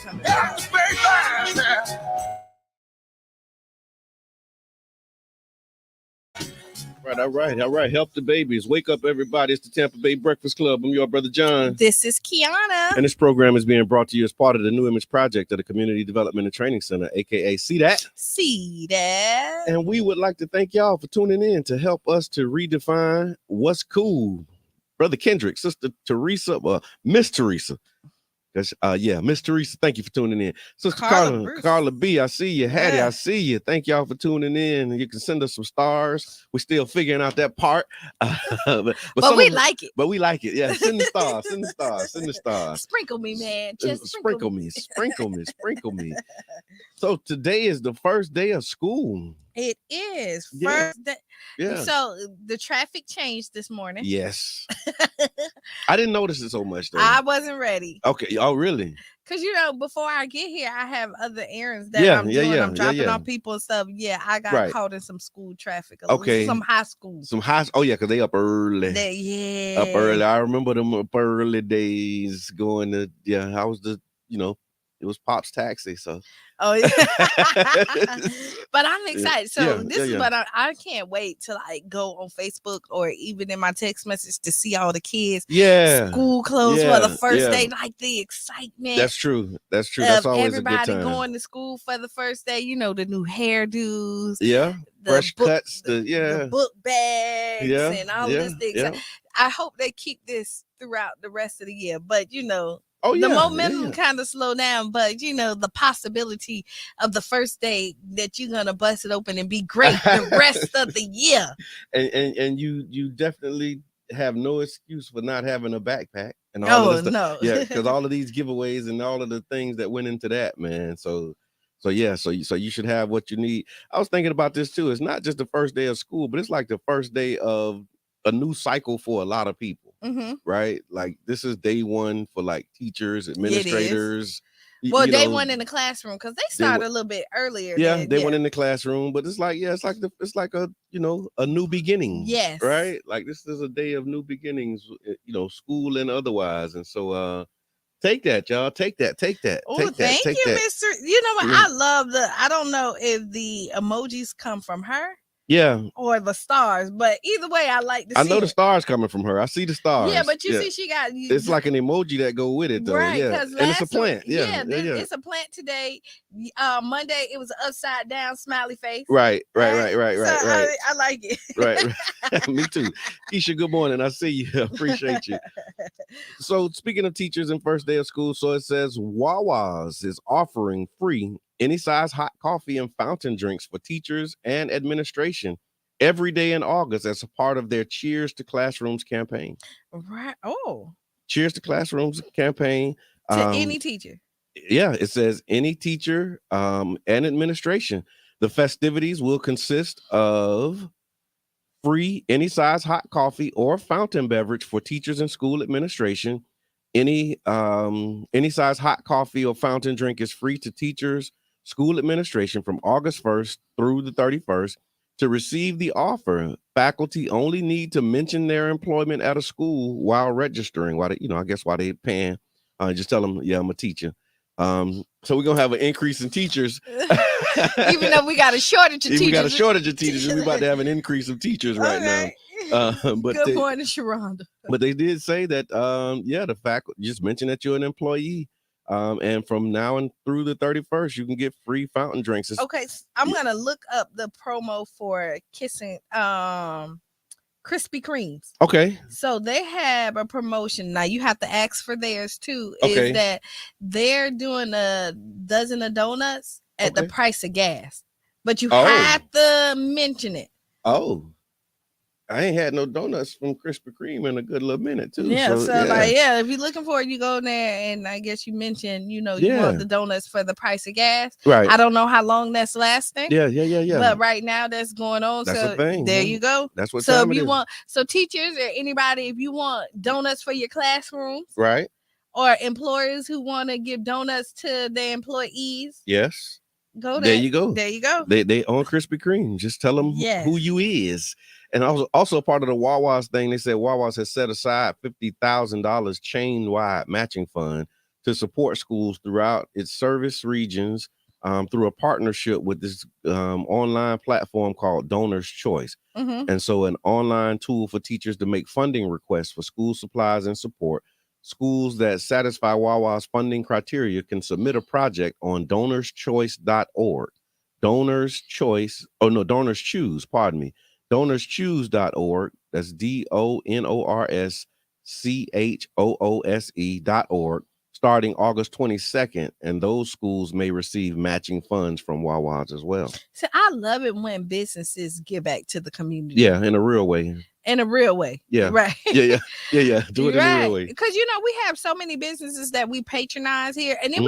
that coming up. All right. Help the babies. Wake up, everybody. It's the Tampa Bay Breakfast Club. I'm your brother, John. This is Qiana. And this program is being brought to you as part of the New Image Project of the Community Development and Training Center, a.k.a. See That? See that. And we would like to thank y'all for tuning in to help us to redefine what's cool. Brother Kendrick, Sister Teresa, Miss Teresa. Miss Teresa, thank you for tuning in. Sister Carla B, I see you. Hattie, I see you. Thank y'all for tuning in. You can send us some stars. We're still figuring out that part. but we like it. But we like it. Yeah, send the stars. Send the stars. Sprinkle me, man. Just sprinkle me. So today is the first day of school. It is. First day. Yeah. So the traffic changed this morning. Yes. I didn't notice it so much though. I wasn't ready. Okay. Oh, really? Because, before I get here, I have other errands that I'm doing. I'm dropping off people and stuff. Yeah, I got caught in some school traffic. Some high school. Oh, yeah, because they up early. Up early. I remember them up early days going to, I was it was Pop's taxi, so. Oh, yeah. But I'm excited. So this is what I can't wait to go on Facebook or even in my text message to see all the kids. Yeah. School clothes for the first day, like the excitement. That's true. That's always everybody a good time. Going to school for the first day. The new hairdos. Yeah. Fresh cuts. The book bags and all of this thing. Yeah. I hope they keep this throughout the rest of the year. But the momentum kind of slowed down, but the possibility of the first day that you're gonna bust it open and be great the rest of the year. And you definitely have no excuse for not having a backpack and all of this stuff. Yeah, because all of these giveaways and all of the things that went into that, man. So you should have what you need. I was thinking about this too. It's not just the first day of school, but it's like the first day of a new cycle for a lot of people. Mm-hmm. Right? Like this is day one for like teachers, administrators. Well, day one in the classroom because they started a little bit earlier. Yeah, they went in the classroom, but it's like it's like a a new beginning. Yes. Right? Like this is a day of new beginnings, school and otherwise. And so take that, y'all. Take that. Oh, thank you, Mr. You know what? I love I don't know if the emojis come from her. Yeah. Or the stars, but either way, I like to see. I know the stars coming from her. I see the stars. Yeah, but you see, she got. It's like an emoji that go with it, though. Right, yeah, and it's a plant. It's a plant today. Monday it was an upside down smiley face. Right. So I like it. Right. Me too. Keisha, good morning. I see you. Appreciate you. So speaking of teachers and first day of school, so it says Wawa's is offering free any size hot coffee and fountain drinks for teachers and administration every day in August as a part of their Cheers to Classrooms campaign. Right. Oh. Cheers to Classrooms campaign. To any teacher. Yeah, it says any teacher and administration. The festivities will consist of free any size hot coffee or fountain beverage for teachers and school administration. Any size hot coffee or fountain drink is free to teachers, school administration from August 1st through the 31st. To receive the offer, faculty only need to mention their employment at a school while registering. While they paying, just tell them, I'm a teacher. So we're gonna have an increase in teachers, even though we got a shortage of teachers. We got a shortage of teachers, and we're about to have an increase of teachers right now. But good morning, Sharonda. But they did say that, the faculty just mention that you're an employee. And from now and through the 31st, you can get free fountain drinks. Okay, I'm gonna look up the promo for Kissing Krispy Kremes. Okay. So they have a promotion. Now you have to ask for theirs too. Okay. Is that they're doing a dozen of donuts at the price of gas. But you have to mention it. Oh. I ain't had no donuts from Krispy Kreme in a good little minute too. Yeah, if you're looking for it, you go in there and I guess you mentioned, you want the donuts for the price of gas. Right. I don't know how long that's lasting. Yeah. But right now that's going on. That's so a thing. There you go. That's what. So if you want, teachers or anybody, if you want donuts for your classrooms, right, or employers who want to give donuts to their employees, yes. Go there. There you go. They own Krispy Kreme. Just tell them who you is. And also part of the Wawa's thing, they said Wawa's has set aside $50,000 chain-wide matching fund to support schools throughout its service regions through a partnership with this online platform called Donors Choice. And so an online tool for teachers to make funding requests for school supplies and support. Schools that satisfy Wawa's funding criteria can submit a project on donorschoice.org. Donors Choice, Donors Choose, pardon me. Donorschoose.org. That's DONORSCHOOSE.org. Starting August 22nd, and those schools may receive matching funds from Wawa's as well. So I love it when businesses give back to the community. Yeah, in a real way. In a real way. Yeah. Right. Yeah. Do it in a real way. Because, we have so many businesses that we patronize here. And then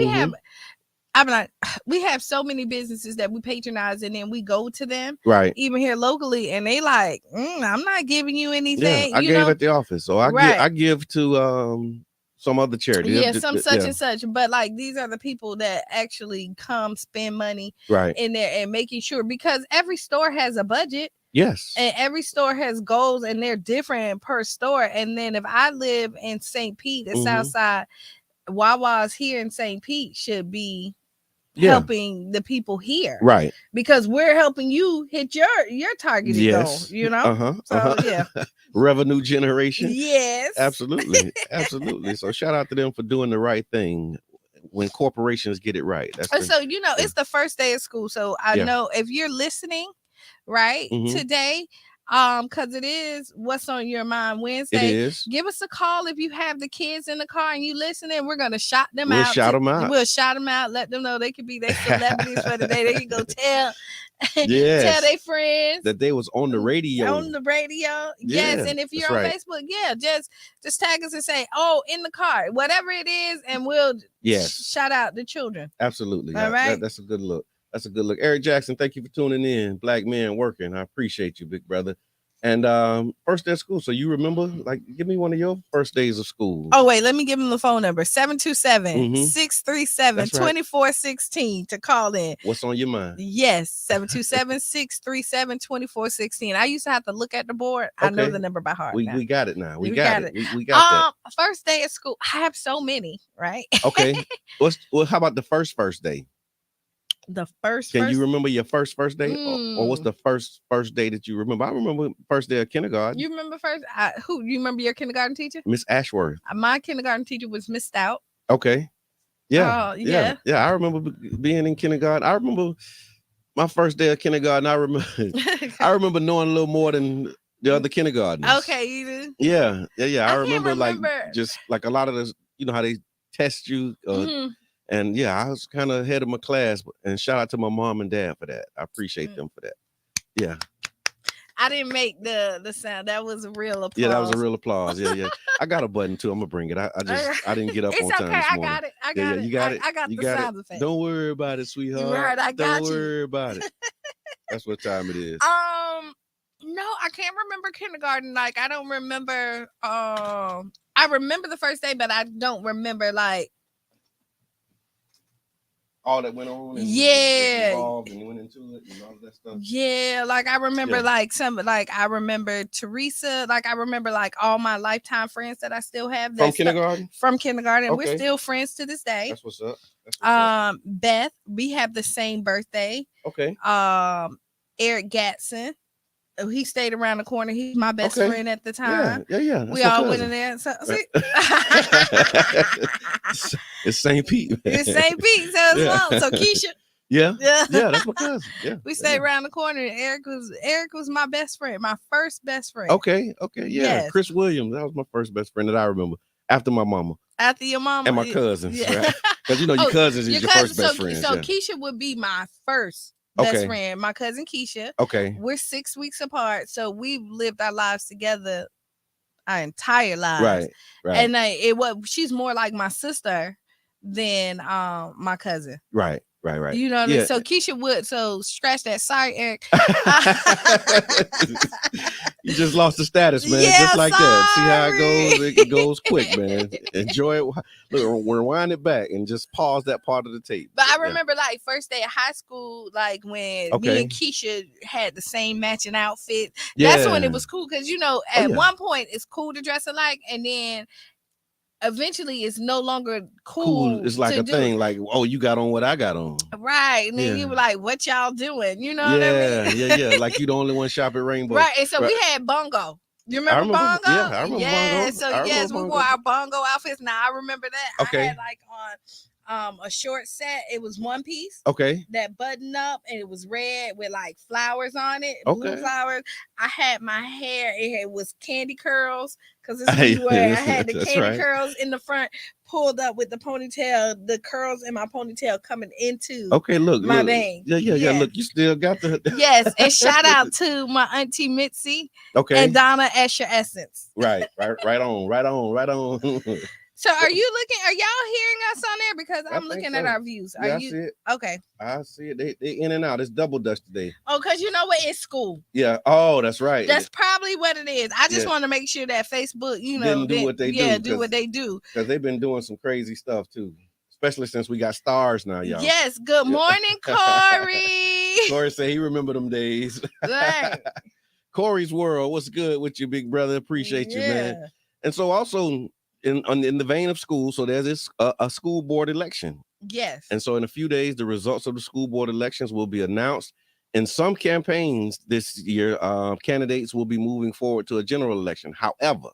we have so many businesses that we patronize, and then we go to them, right? Even here locally, and they like, I'm not giving you anything. Yeah, I gave at the office, so I give to some other charity. Yeah, and such. But like, these are the people that actually come spend money in there and making sure, because every store has a budget. Yes. And every store has goals, and they're different per store. And then if I live in St. Pete, the South Side, Wawa's here in St. Pete should be helping the people here, right? Because we're helping you hit your targeted goal, revenue generation. Yes, absolutely. So shout out to them for doing the right thing when corporations get it right. It's the first day of school, so I know if you're listening today, because it is What's on Your Mind Wednesday. It is. Give us a call if you have the kids in the car and you listening. We're gonna shout them out. We'll shout them out. Let them know they could be their celebrities for the day. They can go tell their friends that they was on the radio. Yes. And if you're on Facebook, just tag us and say, in the car, whatever it is, and we'll shout out the children. Absolutely. All right. That's a good look. Eric Jackson, thank you for tuning in. Black Man Working. I appreciate you, big brother. And first day of school. So you remember, give me one of your first days of school. Oh, wait, let me give him the phone number. 727-637-2416 to call in. What's on your mind? Yes, 727-637-2416. I used to have to look at the board. Okay. I know the number by heart. We got it now. We got it. We got that. First day of school. I have so many, right? Okay. How about the first day? Can you remember your first day, or what's the first day that you remember? I remember first day of kindergarten. You remember first? Who? You remember your kindergarten teacher? Miss Ashworth. My kindergarten teacher was Miss Stout. Okay. Yeah. I remember being in kindergarten. I remember my first day of kindergarten. I remember knowing a little more than the other kindergartners. Okay, you do. Yeah. I remember just like a lot of this. You know how they test you. And I was kind of ahead of my class, and shout out to my mom and dad for that. I appreciate them for that. Yeah. I didn't make the sound. That was a real applause. Yeah, that was a real applause. Yeah. I got a button too. I'm gonna bring it. I didn't get up on time this morning. I got it. I got it. You got it. I got the sound effect. Don't worry about it, sweetheart. Right, I got Don't worry about it. That's what time it is. No, I can't remember kindergarten. Like, I don't remember. I remember the first day, but I don't remember all that went on, and involved, and went into it, and all of that stuff. Yeah, I remember I remember Teresa. I remember all my lifetime friends that I still have. From kindergarten. Okay. We're still friends to this day. That's what's up. Beth, we have the same birthday. Okay. Eric Gatson. He stayed around the corner. He's my best friend at the time. Yeah. We all went in there. So, see? It's St. Pete. Man. It's St. Pete. So it's long. So Keisha. Yeah, that's my cousin. Yeah. We stayed around the corner, and Eric was my best friend, my first best friend. Okay. Yeah. Yes. Chris Williams. That was my first best friend that I remember. After my mama. After your mama. And my cousins. Right? Because your cousins is your first best friend. So Keisha would be my first best friend, my cousin Keisha. Okay. We're 6 weeks apart, so we've lived our lives together our entire lives. Right. And she's more like my sister than my cousin. Right. You know what I mean? So Keisha would. So scratch that. Sorry, Eric. You just lost the status, man. Yeah, just like that. See how it goes? It goes quick, man. Enjoy it. Look, rewind it back and just pause that part of the tape. But I remember first day of high school, when me and Keisha had the same matching outfit. Yeah. That's when it was cool because at one point it's cool to dress alike, and then eventually it's no longer Cool. cool It's like to a do it. thing. Like, oh, you got on what I got on. Right. And then Yeah. you were like, what y'all doing? You know what I mean? Yeah. Like you the only one shop at Rainbow. Right. And so Right. we had Bongo. You I remember remember. Yeah, Bongo? I remember Yeah. Bongo. So I yes, remember we wore Bongo. our Bongo outfits. Now I remember that. I Okay. had like on a short set. It was one piece. Okay. That button up and it was red with like flowers on it, blue Okay. flowers. I had my hair, it was candy curls because this is what you wear. I had the That's candy right. curls in the front, pulled up with the ponytail, the curls in my ponytail coming into Okay, look, my look. bang. Yeah. Look, you still got the. Yes, and shout out to my auntie Mitzi and Okay. Donna Escher Essence. Right on. So are y'all hearing us on there? Because I I'm think looking at so. our views. Are Yeah, I you see it. okay? I see it. They in and out. It's double dutch today. Oh, because you know what? It's school. Yeah. Oh, that's right. That's probably what it is. I just Yeah. want to make sure that Facebook, Didn't do what they do. do what they do. Because they've been doing some crazy stuff too. Especially since we got stars now, y'all. Yes. Good morning, Corey. Corey said he remember them days. Right. Corey's World. What's good with you, big brother? Appreciate you, man. And so also in the vein of school, so there's this a school board election. Yes. And so in a few days, the results of the school board elections will be announced. In some campaigns this year, candidates will be moving forward to a general election. However,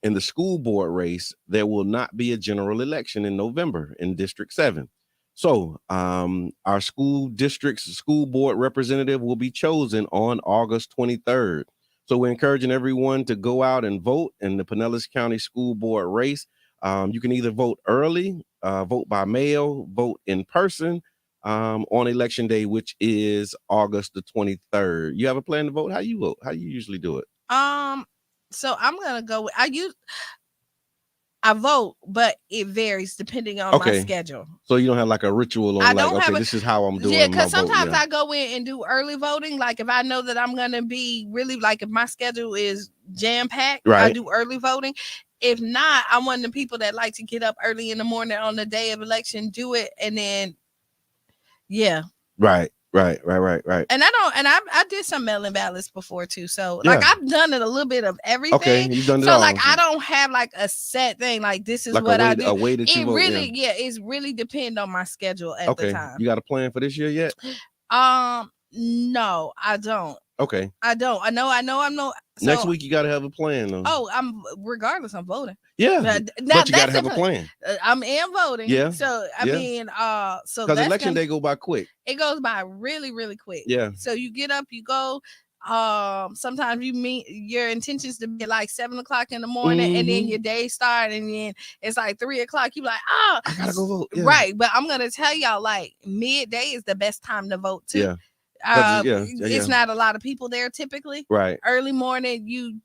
in the school board race, there will not be a general election in November in District 7. So our school district's school board representative will be chosen on August 23rd. So we're encouraging everyone to go out and vote in the Pinellas County School Board race. You can either vote early, vote by mail, vote in person on election day, which is August the 23rd. You have a plan to vote? How you vote? How you usually do it? So I'm gonna go with I vote, but it varies depending on my schedule. So you don't have like a ritual on like, okay, this is how I'm doing. Yeah, because sometimes I go in and do early voting. Like if I know that I'm gonna be really like if my schedule is jam packed, right, I do early voting. If not, I'm one of the people that like to get up early in the morning on the day of election, do it, and then Right. And I did some mail-in ballots before too. So like I've done it a little bit of everything. Okay, you've done it so all. Like I don't have like a set thing. Like this is like what I do. A way that you vote, really, it's really depend on my schedule at the time. You got a plan for this year yet? No, I don't. Okay. I don't. I know. I'm no. So, next week you got to have a plan though. Oh, regardless, I'm voting. Yeah, but you got to have a plan. I'm voting. Yeah. So I mean, so because election day go by quick. It goes by really, really quick. Yeah. So you get up, you go. Sometimes you meet your intentions to be like 7 o'clock in the morning, and then your day start, and then it's like 3 o'clock. You like, I gotta go vote. Yeah. Right, but I'm gonna tell y'all, like midday is the best time to vote too. Yeah. It's not a lot of people there typically. Right. Early morning, you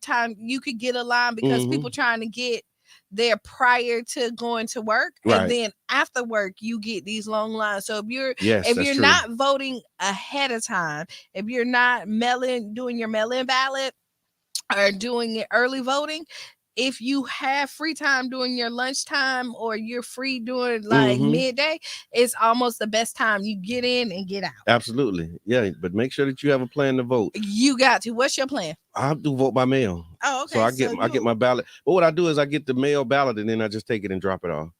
could get a line because people trying to get there prior to going to work, and then after work you get these long lines. So if you're not voting ahead of time, if you're not doing your mail-in ballot or doing it early voting, if you have free time during your lunchtime or you're free during like midday, it's almost the best time. You get in and get out. Absolutely. Yeah, but make sure that you have a plan to vote. You got to. What's your plan? I do vote by mail. Oh, okay. So I get my ballot. But what I do is I get the mail ballot and then I just take it and drop it off.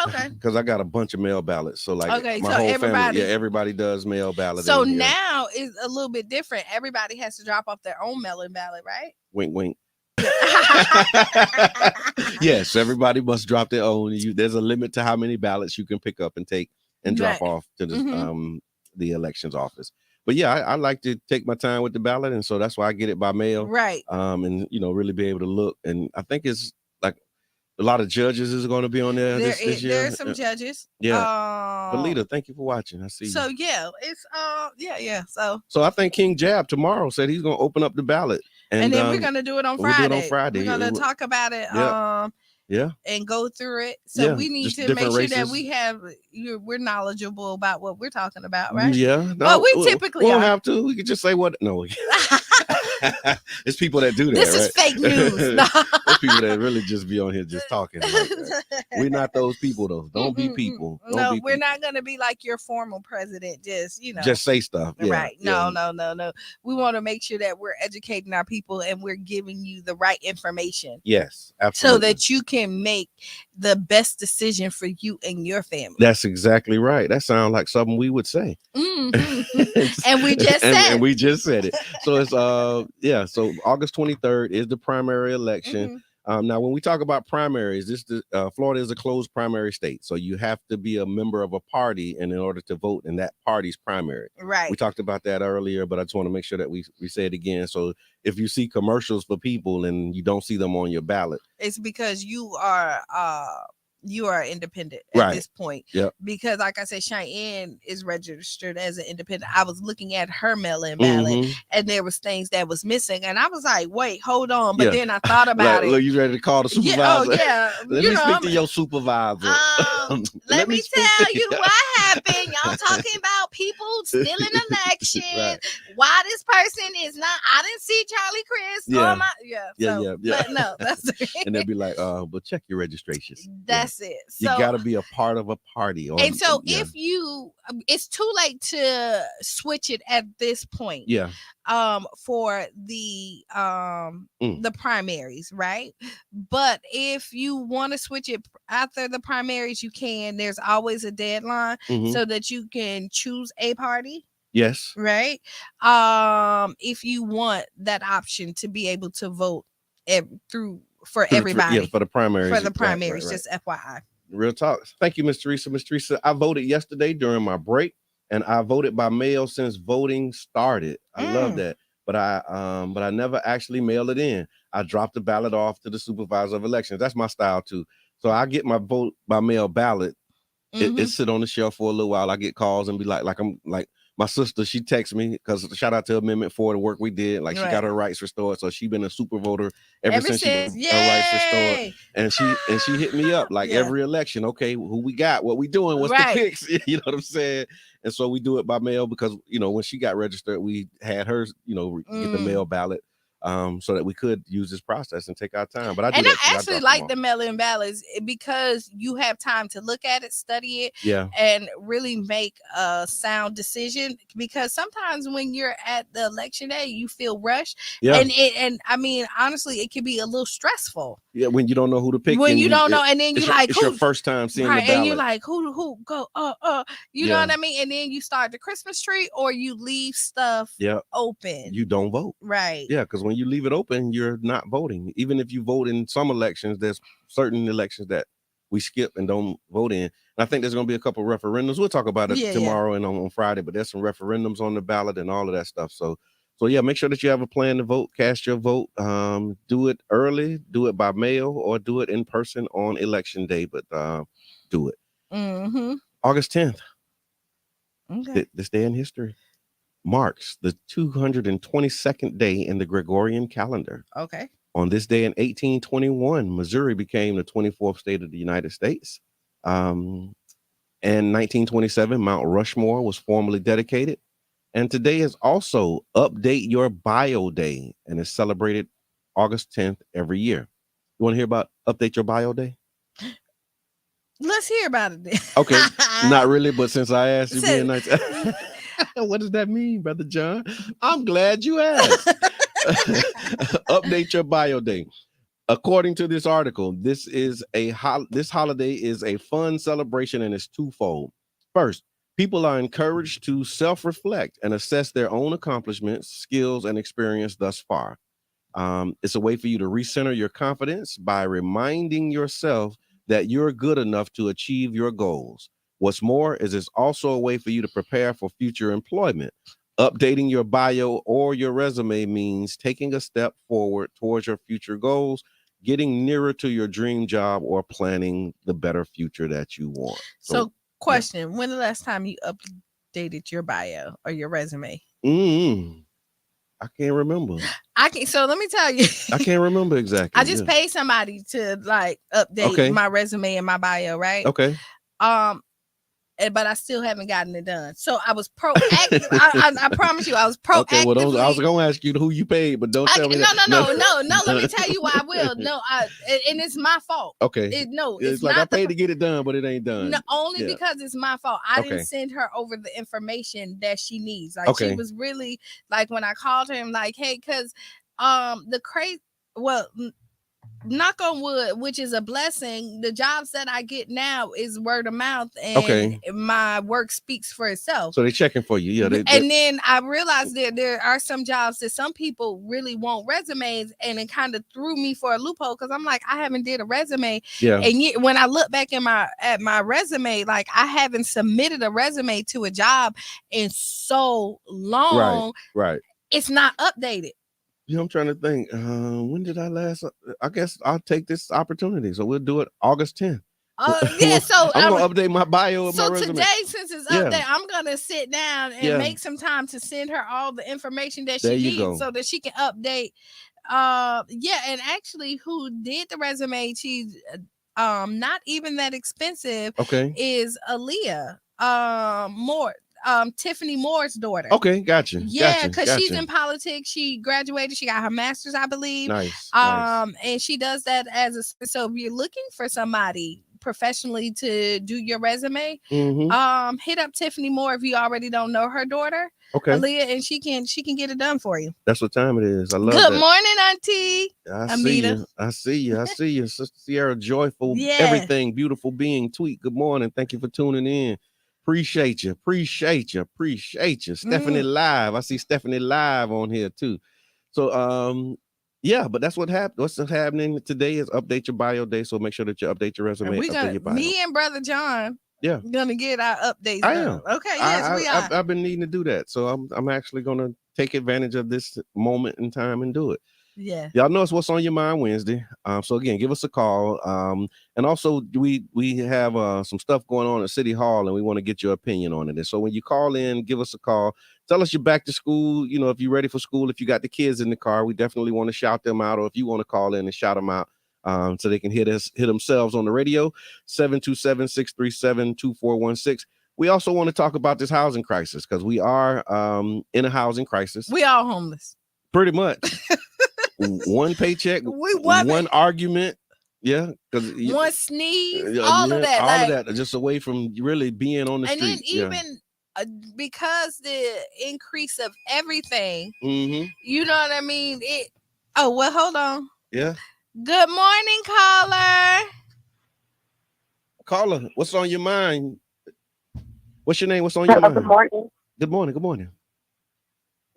Okay. Because I got a bunch of mail ballots. So like my so whole family, everybody does mail ballot. So now it's a little bit different. Everybody has to drop off their own mail-in ballot, right? Wink, wink. Yes, everybody must drop their own. There's a limit to how many ballots you can pick up and take and drop off to the elections office. But yeah, I like to take my time with the ballot, and so that's why I get it by mail. Right. And really be able to look. And I think it's like a lot of judges is going to be on there this year. There's some judges. Yeah. But Lita, thank you for watching. I see. So you. yeah, it's yeah. So I think King Jab tomorrow said he's going to open up the ballot. And then we're gonna do it on Friday. We'll do it on Friday. We're gonna talk about it. And go through it. So we need to make sure that we're knowledgeable about what we're talking about, right? Yeah. No, but we typically don't have to. We could just say what. No. It's people that do that. This is fake news. Those people that really just be on here just talking like that. We're not those people though. Don't be people. Don't No, be we're people. not gonna be like your formal president. Just Just say stuff. Yeah. right. No, no. We want to make sure that we're educating our people and we're giving you the right information. Yes, absolutely. So that you can make the best decision for you and your family. That's exactly right. That sounds like something we would say. And we just said and we just said it. So it's so August 23rd is the primary election. Now when we talk about primaries, Florida is a closed primary state, so you have to be a member of a party in order to vote in that party's primary. Right. We talked about that earlier, but I just want to make sure that we say it again. So if you see commercials for people and you don't see them on your ballot, it's because you are independent at right. this point. Yep. Because like I said, Cheyenne is registered as an independent. I was looking at her mail-in ballot and there was things that was missing. And I was like, wait, hold on. But then I thought about it. Look, you ready to call the supervisor? Yeah. Let me speak to your supervisor. Let me tell you what happened. Y'all talking about people stealing elections. Right. Why this person is not, I didn't see Charlie Chris. Yeah. But no, that's and they'll be like, but check your registrations. That's it. So, you got to be a part of a party. And so if you, it's too late to switch it at this point. Yeah. For the primaries, right? But if you want to switch it after the primaries, you can. There's always a deadline so that you can choose a party. Yes. Right. If you want that option to be able to vote for everybody. For the primaries. For the primaries, right. Just FYI. Real talk. Thank you, Miss Teresa. Miss Teresa, I voted yesterday during my break, and I voted by mail since voting started. I love that. But I never actually mailed it in. I dropped the ballot off to the supervisor of elections. That's my style too. So I get my vote by mail ballot. It sit on the shelf for a little while. I get calls and be like I'm like. My sister, she texts me because shout out to Amendment 4, the work we did. Like, she got her rights restored. So she been a super voter ever since she got her rights restored. And she hit me up like every election. Okay, who we got? What we doing? What's the picks? You know what I'm saying? And so we do it by mail because, when she got registered, we had her, get the mail ballot. So that we could use this process and take our time. But I actually like the mail-in ballots because you have time to look at it, study it, and really make a sound decision. Because sometimes when you're at the election day, you feel rushed, and I mean, honestly, it can be a little stressful. Yeah, when you don't know who to pick. When you don't know, and then you like, it's your first time seeing the ballot, and you're like, who go, you know what I mean? And then you start the Christmas tree, or you leave stuff open. You don't vote, right? Yeah, because when you leave it open, you're not voting. Even if you vote in some elections, there's certain elections that we skip and don't vote in. And I think there's going to be a couple of referendums. We'll talk about it tomorrow and on Friday, but there's some referendums on the ballot and all of that stuff. So yeah, make sure that you have a plan to vote, cast your vote, do it early, do it by mail, or do it in person on election day, but do it. August 10th. Okay. This day in history marks the 222nd day in the Gregorian calendar. Okay. On this day in 1821, Missouri became the 24th state of the United States. In 1927, Mount Rushmore was formally dedicated. And today is also Update Your Bio Day, and is celebrated August 10th every year. You want to hear about Update Your Bio Day? Let's hear about it then. Okay. Not really, but since I asked you being nice. What does that mean, Brother John? I'm glad you asked. Update Your Bio Day. According to this article, this holiday is a fun celebration, and it's twofold. First, people are encouraged to self-reflect and assess their own accomplishments, skills, and experience thus far. It's a way for you to recenter your confidence by reminding yourself that you're good enough to achieve your goals. What's more is it's also a way for you to prepare for future employment. Updating your bio or your resume means taking a step forward towards your future goals, getting nearer to your dream job, or planning the better future that you want. So question, when the last time you updated your bio or your resume? I can't remember. So let me tell you. I can't remember exactly. I just paid somebody to like update my resume and my bio, right? Okay. but I still haven't gotten it done. So I was proactive. I promise you, I was Okay, well, I was proactively. gonna ask you who you paid, but don't tell me No, that. no, no, no, no. Let me tell you why I will. No, and it's my fault. Okay, No, it's it's like I not paid to get it done, but it ain't no, done. only Yeah. because it's my fault. I didn't Okay. send her over the information that she needs. Like she Okay. was really like when I called her, I'm like, hey, because the crazy well knock on wood, which is a blessing, the jobs that I get now is word of mouth and Okay. my work speaks for itself. So they checking for you. Yeah. And then I realized that there are some jobs that some people really want resumes, and it kind of threw me for a loophole because I'm like, I haven't did a resume. Yeah. And yet, when I look back at my resume, like I haven't submitted a resume to a job in so long. Right. It's not updated. Yeah, I'm trying to think. When did I last? I guess I'll take this opportunity. So we'll do it August 10th. Yeah, so I'm gonna update my bio of my so resume. today, since it's Yeah. update, I'm gonna sit down and Yeah. make some time to send her all the information that There she you needs go. so that she can update. Yeah, and actually, who did the resume? She's not even that expensive. Okay. Is Aaliyah Moore, Tiffany Moore's daughter. Okay, gotcha. Yeah, because she's Gotcha. in politics. She graduated. She got her master's, I believe. Nice. Nice. And she does that as a so if you're looking for somebody professionally to do your resume, Mm-hmm. hit up Tiffany Moore if you already don't know her daughter, Okay. Aaliyah, and she can get it done for you. That's what time it is. I love Good that. morning, Auntie I see Amita. you. I see you. I see you. Sister Sierra, joyful, Yeah. everything, beautiful being, tweet. Good morning. Thank you for tuning in. Appreciate you. Appreciate you. Appreciate you. Stephanie Live. I see Stephanie Live on here too. So yeah, but that's what happened. What's happening today is update your bio day. So make sure that you update your resume. And we update got your bio. me and Brother John. Yeah, gonna get our updates I done. am. Okay, yes, we are. I've been needing to do that. So I'm actually gonna take advantage of this moment in time and do it. Yeah. Y'all know it's What's on Your Mind Wednesday. So again, give us a call. And also we have some stuff going on at City Hall, and we want to get your opinion on it. And so when you call in, give us a call. Tell us you're back to school. You know, if you're ready for school, if you got the kids in the car, we definitely want to shout them out. Or if you want to call in and shout them out, so they can hit themselves on the radio. 727-637-2416. We also want to talk about this housing crisis because we are in a housing crisis. We all homeless. Pretty much. One paycheck, one argument, yeah, because one sneeze, all of that, all of that, just away from really being on the and street. And then even because the increase of everything, you know what I mean. Oh well, hold on. Yeah. Good morning, caller. Caller, what's on your mind? What's your name? What's on your mind? Good morning. Good morning. Good morning.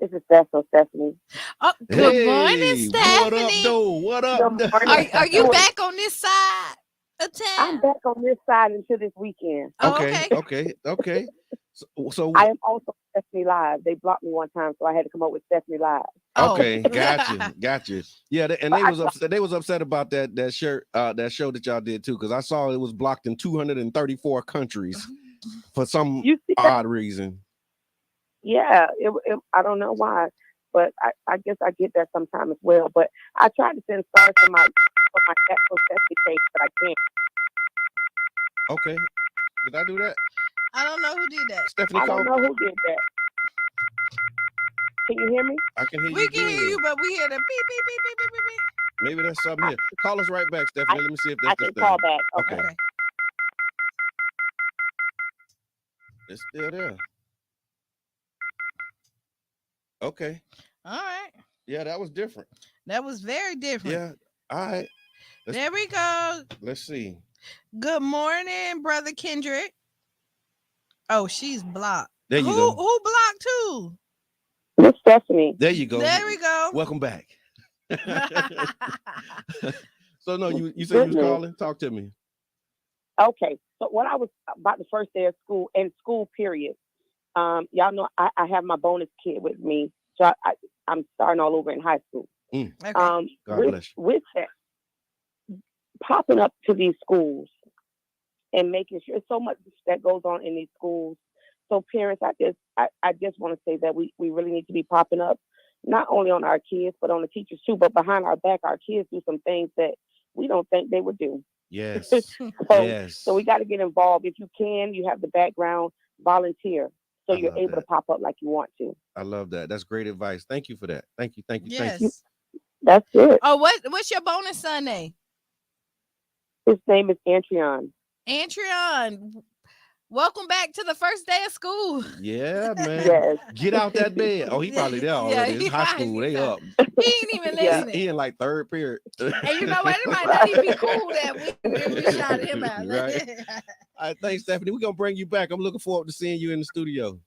This is Stephanie. Oh, good morning, Stephanie. What up, though? What up? Are you back on this side of town? I'm back on this side until this weekend. Okay. So I am also Stephanie Live. They blocked me one time, so I had to come up with Stephanie Live. Okay, gotcha. Yeah, and they was upset. They was upset about that shirt, that show that y'all did too, because I saw it was blocked in 234 countries for some odd reason. Yeah, I don't know why, but I guess I get that sometime as well. But I tried to send stars to my actual Stephanie page, but I can't. Okay, did I do that? I don't know who did that. Stephanie, I don't know who did that. Can you hear me? I can hear you. We can hear you, but we hear the beep, beep, beep, beep, beep, beep. Maybe that's something here. Call us right back, Stephanie. Let me see if that's I can call back. Okay. It's still there. Okay. All right. Yeah, that was different. That was very different. Yeah. All right. There we go. Let's see. Good morning, Brother Kendrick. Oh, she's blocked. There you go. Who blocked who? Miss Stephanie. There you go. There we go. Welcome back. So no, you said you was calling. Talk to me. Okay. So what I was about the first day of school and school period. Y'all know I have my bonus kid with me, so I'm starting all over in high school. Okay. God bless you. With that, popping up to these schools and making sure so much that goes on in these schools. So parents, I just want to say that we really need to be popping up, not only on our kids, but on the teachers too. But behind our back, our kids do some things that we don't think they would do. Yes. So we Yes. got to get involved. If you can, you have the background, volunteer, so I you're love able to that. pop up like you want to. I love that. That's great advice. Thank you for that. Thank you. Thank you. Thank you. You, Yes. that's it. Oh, what's your bonus son name? His name is Antreon. Antreon. Welcome back to the first day of school. Yeah, man. Yes. Get out that bed. Oh, he probably there Yeah, already. It's high school. They up. he ain't even Yeah. listening. He in like third period. And you know what? It might not even be cool that we shot him out. Right. All right, thanks, Stephanie. We're gonna bring you back. I'm looking forward to seeing you in the studio.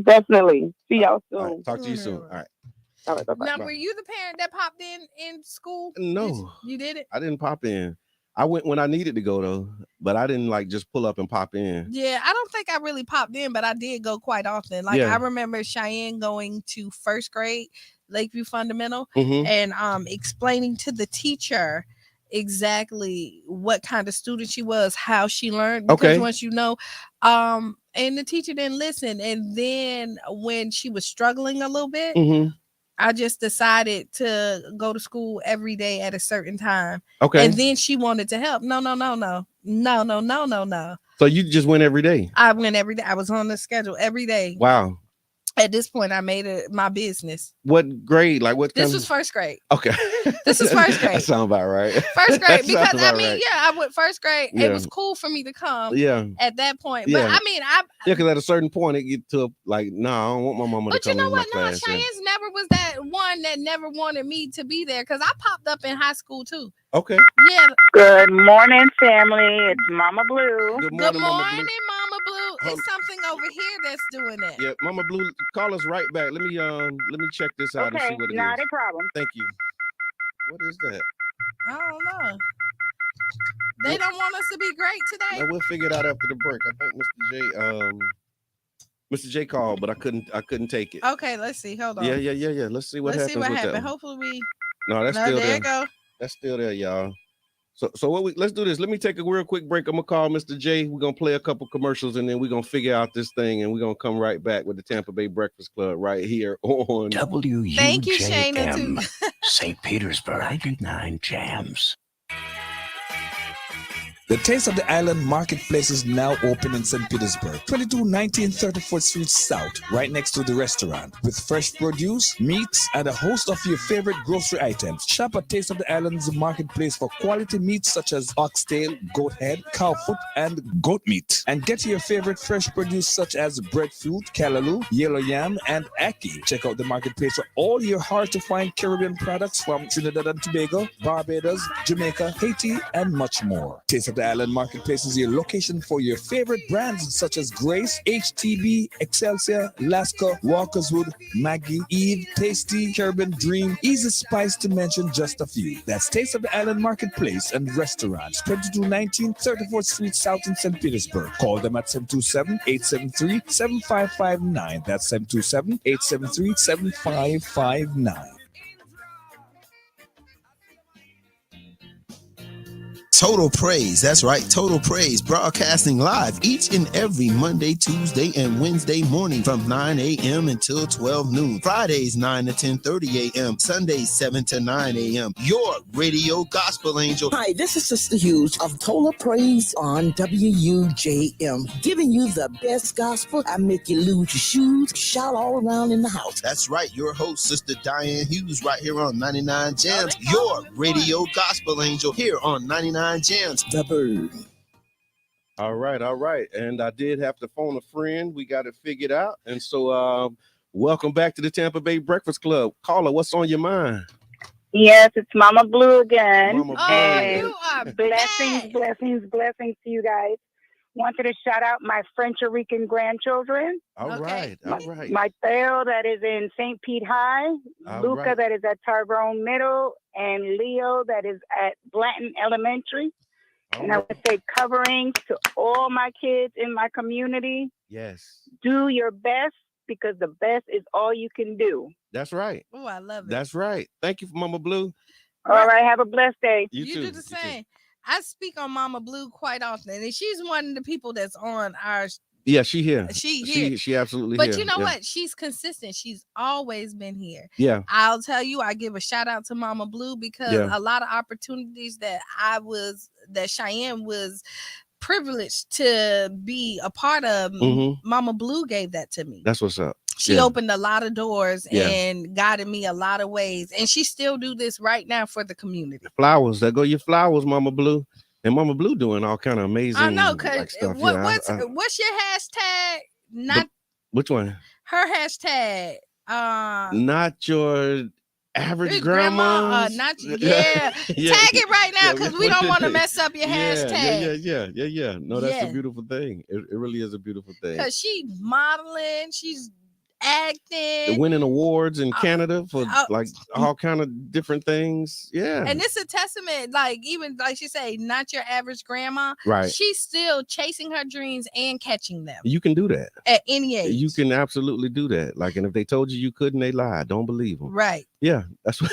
Definitely. See y'all All right, soon. talk to you soon. All right. All right. Bye bye. Now, Bye. were you the parent that popped in school? No, You did it? I didn't pop in. I went when I needed to go though, but I didn't like just pull up and pop in. Yeah, I don't think I really popped in, but I did go quite often. Like I Yeah. remember Cheyenne going to first grade, Lakeview Fundamental, Mm-hmm. and explaining to the teacher exactly what kind of student she was, how she learned. Because Okay. once you know, and the teacher didn't listen. And then when she was struggling a little bit, Mm-hmm. I just decided to go to school every day at a certain time. Okay. And then she wanted to help. No, no, no, no. No, no, no, no, no. So you just went every day. I went every day. I was on the schedule every day. Wow. At this point, I made it my business. What grade? Like what kind This was first grade. Okay. This was first grade. That sounds about right. First That grade, because sounds about right. yeah, I went first grade. Yeah. It was cool for me to come Yeah. at that point. Yeah. But I mean, Yeah, because at a certain point it get to like, no, I don't want my mama to but you come know in my what? No, class. Yeah. Cheyenne's never was that one that never wanted me to be there because I popped up in high school too. Okay. Yeah. Good morning, family. It's Mama Blue. Good Good morning, Mama Blue. morning, Mama Blue. Hold- It's something over here that's doing that. Yeah, Mama Blue, call us right back. Let me check this out and see Okay, what it not is. a problem. Thank you. What is that? I don't know. They Well, don't want us to be great today. we'll figure it out after the break. I think Mr. J called, but I couldn't take it. Okay, let's see. Hold on. Yeah. Let's see what Let's happens see what with happened. that. Hopefully we. No, that's No, still there there. you go. That's still there, y'all. So let's do this. Let me take a real quick break. I'm gonna call Mr. J. We're gonna play a couple commercials and then we're gonna figure out this thing and we're gonna come right back with the Tampa Bay Breakfast Club right here on Thank you, Shayna, WUJM, too. St. Petersburg, 99 Jams. The Taste of the Island Marketplace is now open in St. Petersburg, 2219 34th Street South, right next to the restaurant, with fresh produce, meats, and a host of your favorite grocery items. Shop at Taste of the Island's Marketplace for quality meats such as oxtail, goat head, cow foot, and goat meat. And get your favorite fresh produce such as breadfruit, callaloo, yellow yam, and ackee. Check out the Marketplace for all your hard-to-find Caribbean products from Trinidad and Tobago, Barbados, Jamaica, Haiti, and much more. Taste of the Island Marketplace is your location for your favorite brands such as Grace, HTB, Excelsior, Lasco, Walkerswood, Maggie, Eve, Tasty, Caribbean Dream, Easy Spice to mention just a few. That's Taste of the Island Marketplace and Restaurants, 2219 34th Street South in St. Petersburg. Call them at 727-873-7559. That's 727-873-7559. Total Praise. That's right. Total Praise broadcasting live each and every Monday, Tuesday, and Wednesday morning from 9 a.m. until 12 noon. Fridays, 9 to 10:30 a.m. Sundays, 7 to 9 a.m. Your radio gospel angel. Hi, this is Sister Hughes of Total Praise on WUJM, giving you the best gospel. I make you lose your shoes, shout all around in the house. That's right. Your host, Sister Diane Hughes, right here on 99 Jams. Your radio gospel angel here on 99 Jams. The Bird. All right. And I did have to phone a friend. We got it figured out. And so welcome back to the Tampa Bay Breakfast Club. Caller, what's on your mind? Yes, it's Mama Blue again. Mama Blue. Oh, And you are blessings, bad. blessings to you guys. Wanted to shout out my French Rican grandchildren. All Okay. right. My Theo that is in St. Pete High, All Luca right. that is at Tyrone Middle, and Leo that is at Blanton Elementary. All And I right. would say coverings to all my kids in my community. Yes. Do your best because the best is all you can do. That's right. Oh, I love it. That's right. Thank you, Mama Blue. All right, have a blessed day. You too. do the same. I speak on Mama Blue quite often, and she's one of the people that's on our Yeah, she here. She absolutely but here. you know what? She's consistent. She's always been here. Yeah. I'll tell you, I give a shout out to Mama Blue because a lot of opportunities that Cheyenne was privileged to be a part of, Mama Blue gave that to me. That's what's up. She opened a lot of doors and guided me a lot of ways, and she still do this right now for the community. Flowers, there go your flowers, Mama Blue. And Mama Blue doing all kind of amazing. I know, cause like stuff. What's your hashtag? Which one? Her hashtag. Not your average grandma. Tag it right now because we don't want to mess up your hashtag. Yeah. No, that's a beautiful thing. It really is a beautiful thing. Because she's modeling, she's acting, winning awards in Canada for like all kind of different things. Yeah. And it's a testament, like even like she say, not your average grandma. Right. She's still chasing her dreams and catching them. You can do that at any age. You can absolutely do that. Like, and if they told you couldn't, they lied. Don't believe them. Right. Yeah, that's what.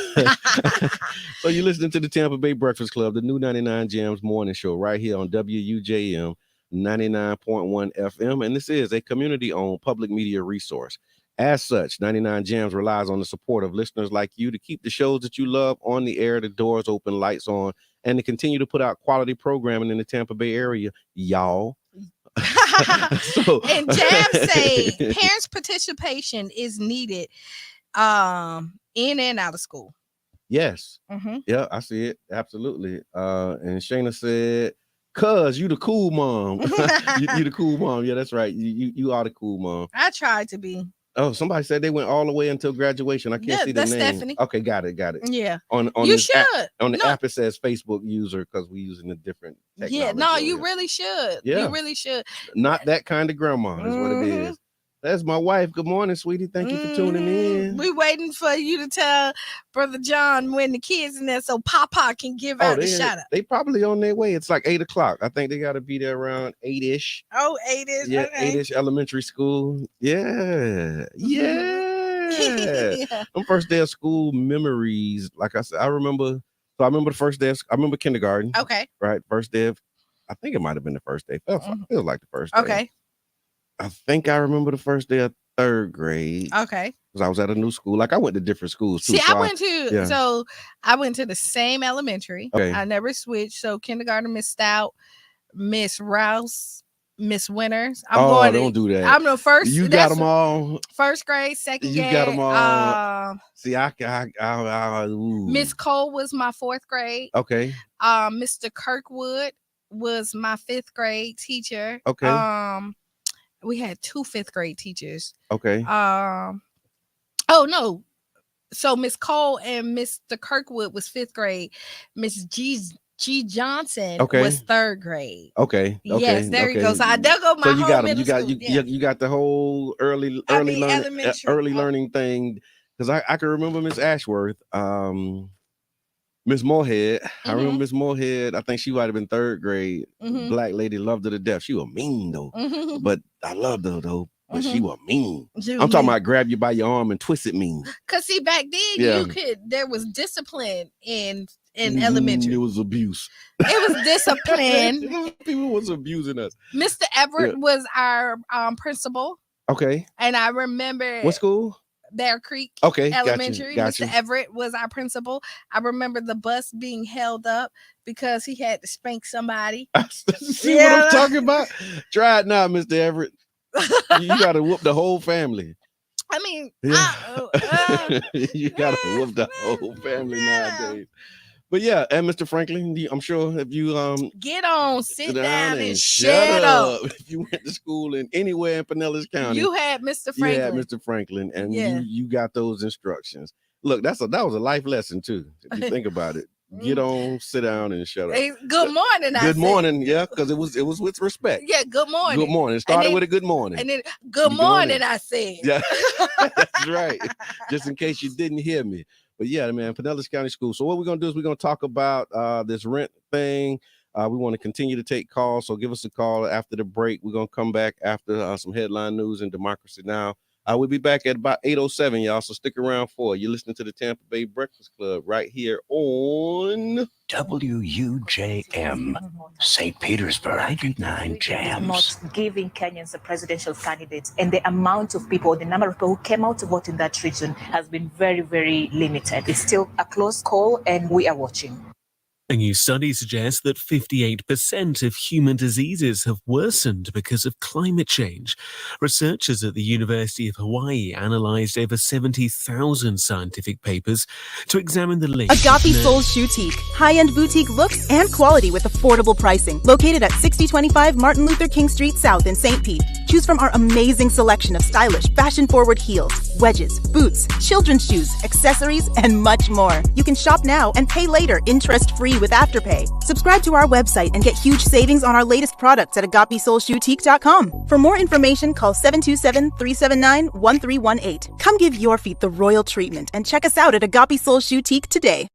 So you're listening to the Tampa Bay Breakfast Club, the new 99 Jams morning show right here on WUJM 99.1 FM. And this is a community-owned public media resource. As such, 99 Jams relies on the support of listeners like you to keep the shows that you love on the air, the doors open, lights on, and to continue to put out quality programming in the Tampa Bay area, y'all. And Jams say parents' participation is needed in and out of school. Yes. Yeah, I see it. Absolutely. And Shayna said, "Cuz you the cool mom." you the cool mom. Yeah, that's right. You are the cool mom. I tried to be. Oh, somebody said they went all the way until graduation. I can't see the name. Stephanie. Okay, got it. Yeah. On you should. On the app it says Facebook user because we're using a different technology. Yeah, no, you really should. Yeah. You really should. Not that kind of grandma is what it is. That's my wife. Good morning, sweetie. Thank you for tuning in. We waiting for you to tell Brother John when the kids in there so Papa can give out the shout out. They probably on their way. It's like 8:00. I think they got to be there around 8-ish. Oh, 8-ish. Yeah, okay. 8-ish elementary school. Yeah. Them first day of school memories. Like I said, I remember the first day. I remember kindergarten. Okay. Right. First day of, I think it might have been the first day. Feels like the first day. Okay. I think I remember the first day of third grade. Okay. Because I was at a new school. Like I went to different schools too. See, I went to the same elementary. Okay. I never switched. So kindergarten, Miss Stout, Miss Rouse, Miss Winters. Don't do that. I'm the first. You got them all. First grade, second grade. You got them all. See, Miss Cole was my fourth grade. Okay. Mr. Kirkwood was my fifth grade teacher. Okay. We had 2 fifth grade teachers. Okay. Oh no. So Miss Cole and Mr. Kirkwood was fifth grade. Miss G Johnson was third grade. Okay. Yes, there you go. So there go my so you whole got middle school. You got the whole early learning thing. Because I can remember Miss Ashworth, Miss Moorhead. I remember Miss Moorhead. I think she might have been third grade. Black lady, loved her to death. She was mean though, but I loved her though. But she was mean. I'm talking about grab you by your arm and twist it mean. Cause see, back then there was discipline in elementary. It was abuse. It was discipline. People was abusing us. Mr. Everett was our principal. Okay. And I remember what school? Bear Creek Elementary. Got you. Mr. Everett was our principal. I remember the bus being held up because he had to spank somebody. See what I'm talking about? Try it now, Mr. Everett. You gotta whoop the whole family. I mean, you gotta whoop the whole family nowadays. But yeah, and Mr. Franklin, I'm sure if you get on, sit down and shut up. If you went to school in anywhere in Pinellas County, you had Mr. Franklin. You had Mr. Franklin, and you got those instructions. Look, that was a life lesson too. If you think about it. Get on, sit down, and shut up. Good morning. Good morning, yeah, because it was with respect. Yeah, good morning. Good morning. It started with a good morning. And then good morning, I said. Yeah, that's right. Just in case you didn't hear me. But yeah, man, Pinellas County School. So what we're going to do is we're going to talk about this rent thing. We want to continue to take calls. So give us a call after the break. We're going to come back after some headline news and Democracy Now! We'll be back at about 8:07, y'all. So stick around for it. You're listening to the Tampa Bay Breakfast Club right here on WUJM, St. Petersburg, 99 Jams. Not giving Kenyans a presidential candidate, and the amount of people, the number of people who came out to vote in that region has been very, very limited. It's still a close call, and we are watching. A new study suggests that 58% of human diseases have worsened because of climate change. Researchers at the University of Hawaii analysed over 70,000 scientific papers to examine the link. Agape Soul Boutique. High-end boutique looks and quality with affordable pricing. Located at 6025 Martin Luther King Street South in St. Pete. Choose from our amazing selection of stylish, fashion-forward heels, wedges, boots, children's shoes, accessories, and much more. You can shop now and pay later, interest-free with Afterpay. Subscribe to our website and get huge savings on our latest products at agapesoulboutique.com. For more information, call 727-379-1318. Come give your feet the royal treatment and check us out at Agape Soul Boutique today.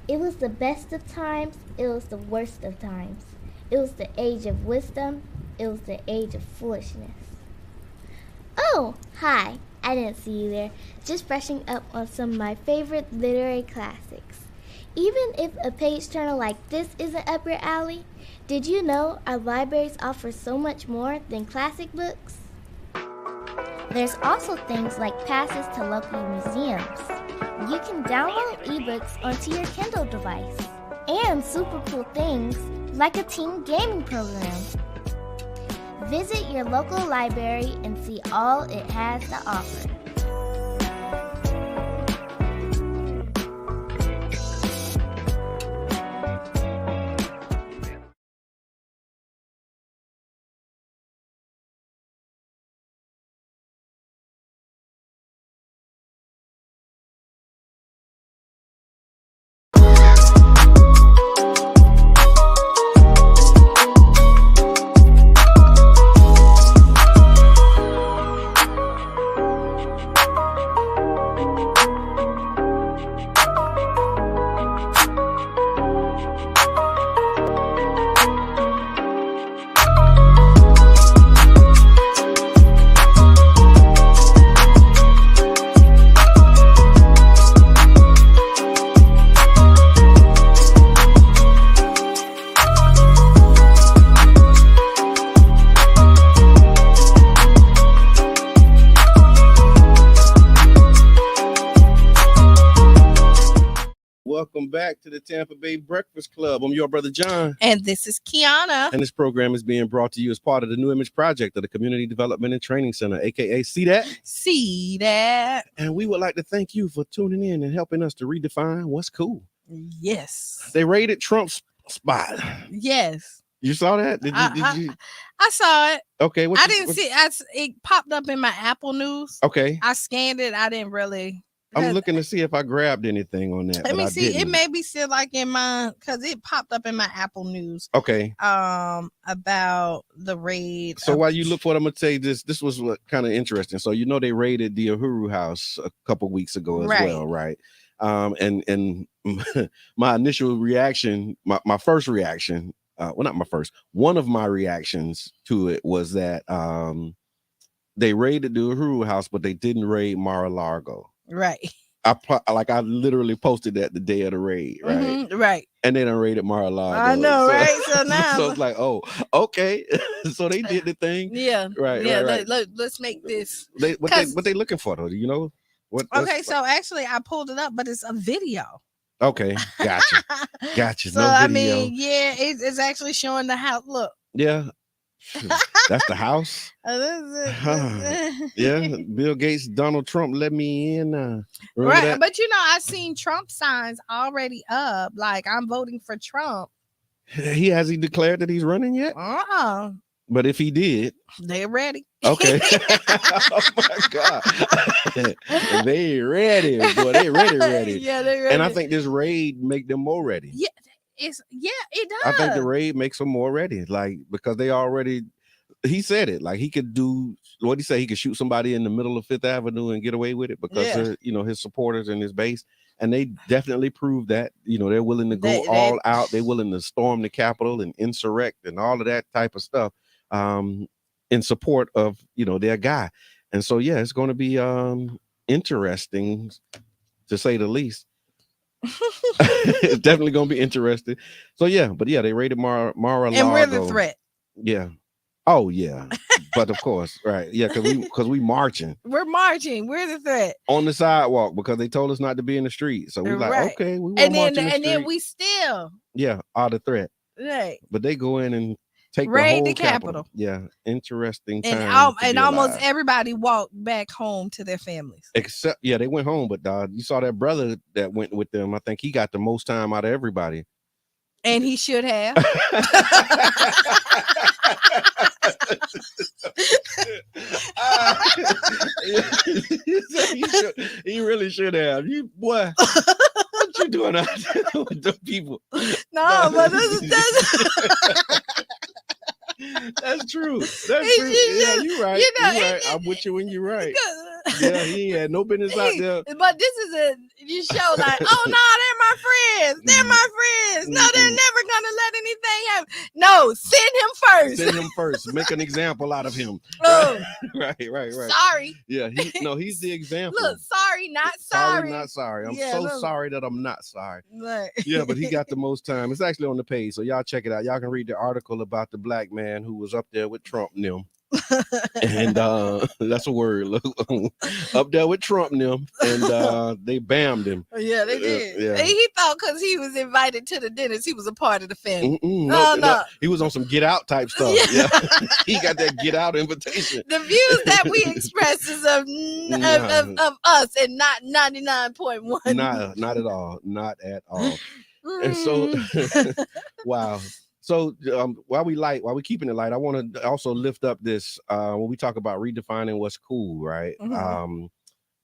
It was the best of times, it was the worst of times. It was the age of wisdom, it was the age of foolishness. Oh, hi, I didn't see you there. Just brushing up on some of my favorite literary classics. Even if a page turner like this isn't up your alley, did you know our libraries offer so much more than classic books? There's also things like passes to local museums. You can download ebooks onto your Kindle device. And super cool things like a team gaming program. Visit your local library and see all it has to offer. Welcome back to the Tampa Bay Breakfast Club. I'm your brother John. And this is Qiana. And this program is being brought to you as part of the New Image Project of the Community Development and Training Center, aka See That? See That. And we would like to thank you for tuning in and helping us to redefine what's cool. Yes. They raided Trump's spot. Yes. You saw that? Did you? I saw it. Okay. I didn't see it popped up in my Apple News. Okay. I scanned it. I didn't really. I'm looking to see if I grabbed anything on that. Let me see. Didn't. It may be still like in mine because it popped up in my Apple News. Okay. About the raid. So while you look for it, I'm gonna say this was kind of interesting. So you know they raided the Uhuru House a couple weeks ago as well, right? And my initial reaction, my first reaction well, not my first. One of my reactions to it was that they raided the Uhuru house, but they didn't raid Mar-a-Lago. Right. I literally posted that the day of the raid, right? Right. And they done raided Mar-a-Lago. I know, right? So now, so it's like, oh, okay. So they did the thing. Yeah. Right. Yeah. Right. Let's make this. What they looking for though? Do you know? Okay, so actually, I pulled it up, but it's a video. Okay, gotcha. So No I video. mean, yeah, it's actually showing the house. Look. Yeah. That's the house. Yeah, Bill Gates, Donald Trump, let me in. Right, that? But I seen Trump signs already up, like I'm voting for Trump. Has he declared that he's running yet? But if he did, they're ready. Okay. Oh my God. They ready, boy. They ready. Yeah, they ready. And I think this raid make them more ready. Yeah, it does. I think the raid makes them more ready, like because they already. He said it, like he could do what he said. He could shoot somebody in the middle of Fifth Avenue and get away with it because of, his supporters and his base. And they definitely proved that, they're willing to go all out. They're willing to storm the Capitol and insurrect and all of that type of stuff in support of, their guy. And so, yeah, it's going to be interesting to say the least. It's definitely going to be interesting. So, yeah, but yeah, they raided Mar-a-Lago. And we're the threat. Yeah. Oh, yeah. But of course, right. Yeah, because we marching. We're marching. We're the threat. On the sidewalk because they told us not to be in the street. So we're like, okay, we won't march in the street. And then we still. Yeah, are the threat. Right. But they go in and take raid the whole Capitol. Yeah, interesting time. And almost everybody walked back home to their families. Except, they went home. But you saw that brother that went with them. I think he got the most time out of everybody. And he should have. He really should have. You boy, what you doing out there with the people? No, but that's true. That's true. Yeah, you're right. You're right. I'm with you when you're right. Yeah, he had no business out there. But this is you show like, oh no, they're my friends. They're my friends. No, they're never gonna let anything happen. No, send him first. Send him first. Make an example out of him. Oh. Right. Sorry. Yeah, he's the example. Look, sorry, not sorry. Sorry, not sorry. I'm sorry that I'm not sorry. Right. Yeah, but he got the most time. It's actually on the page, so y'all check it out. Y'all can read the article about the black man who was up there with Trump and them. And that's a word. Up there with Trump and them, and they bammed him. Yeah, they did. Yeah. He thought because he was invited to the dinners, he was a part of the family. No. He was on some get out type stuff. Yeah. He got that get out invitation. The views that we express is of us and not 99.1. Not at all. Not at all. And so, wow. So while we keeping it light, I want to also lift up this when we talk about redefining what's cool, right? Mm-hmm.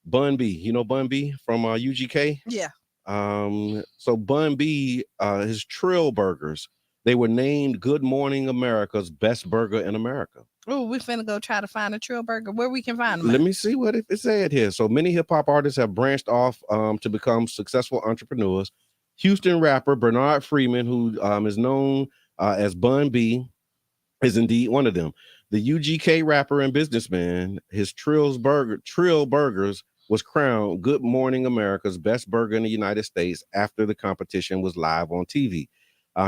Bun B, you know Bun B from UGK? Yeah. So Bun B, his Trill Burgers, they were named Good Morning America's best burger in America. Oh, we finna go try to find a Trill Burger. Where we can find them? Let me see what it said here. So many hip hop artists have branched off to become successful entrepreneurs. Houston rapper Bernard Freeman, who is known as Bun B, is indeed one of them. The UGK rapper and businessman, his Trill Burgers was crowned Good Morning America's best burger in the United States after the competition was live on TV.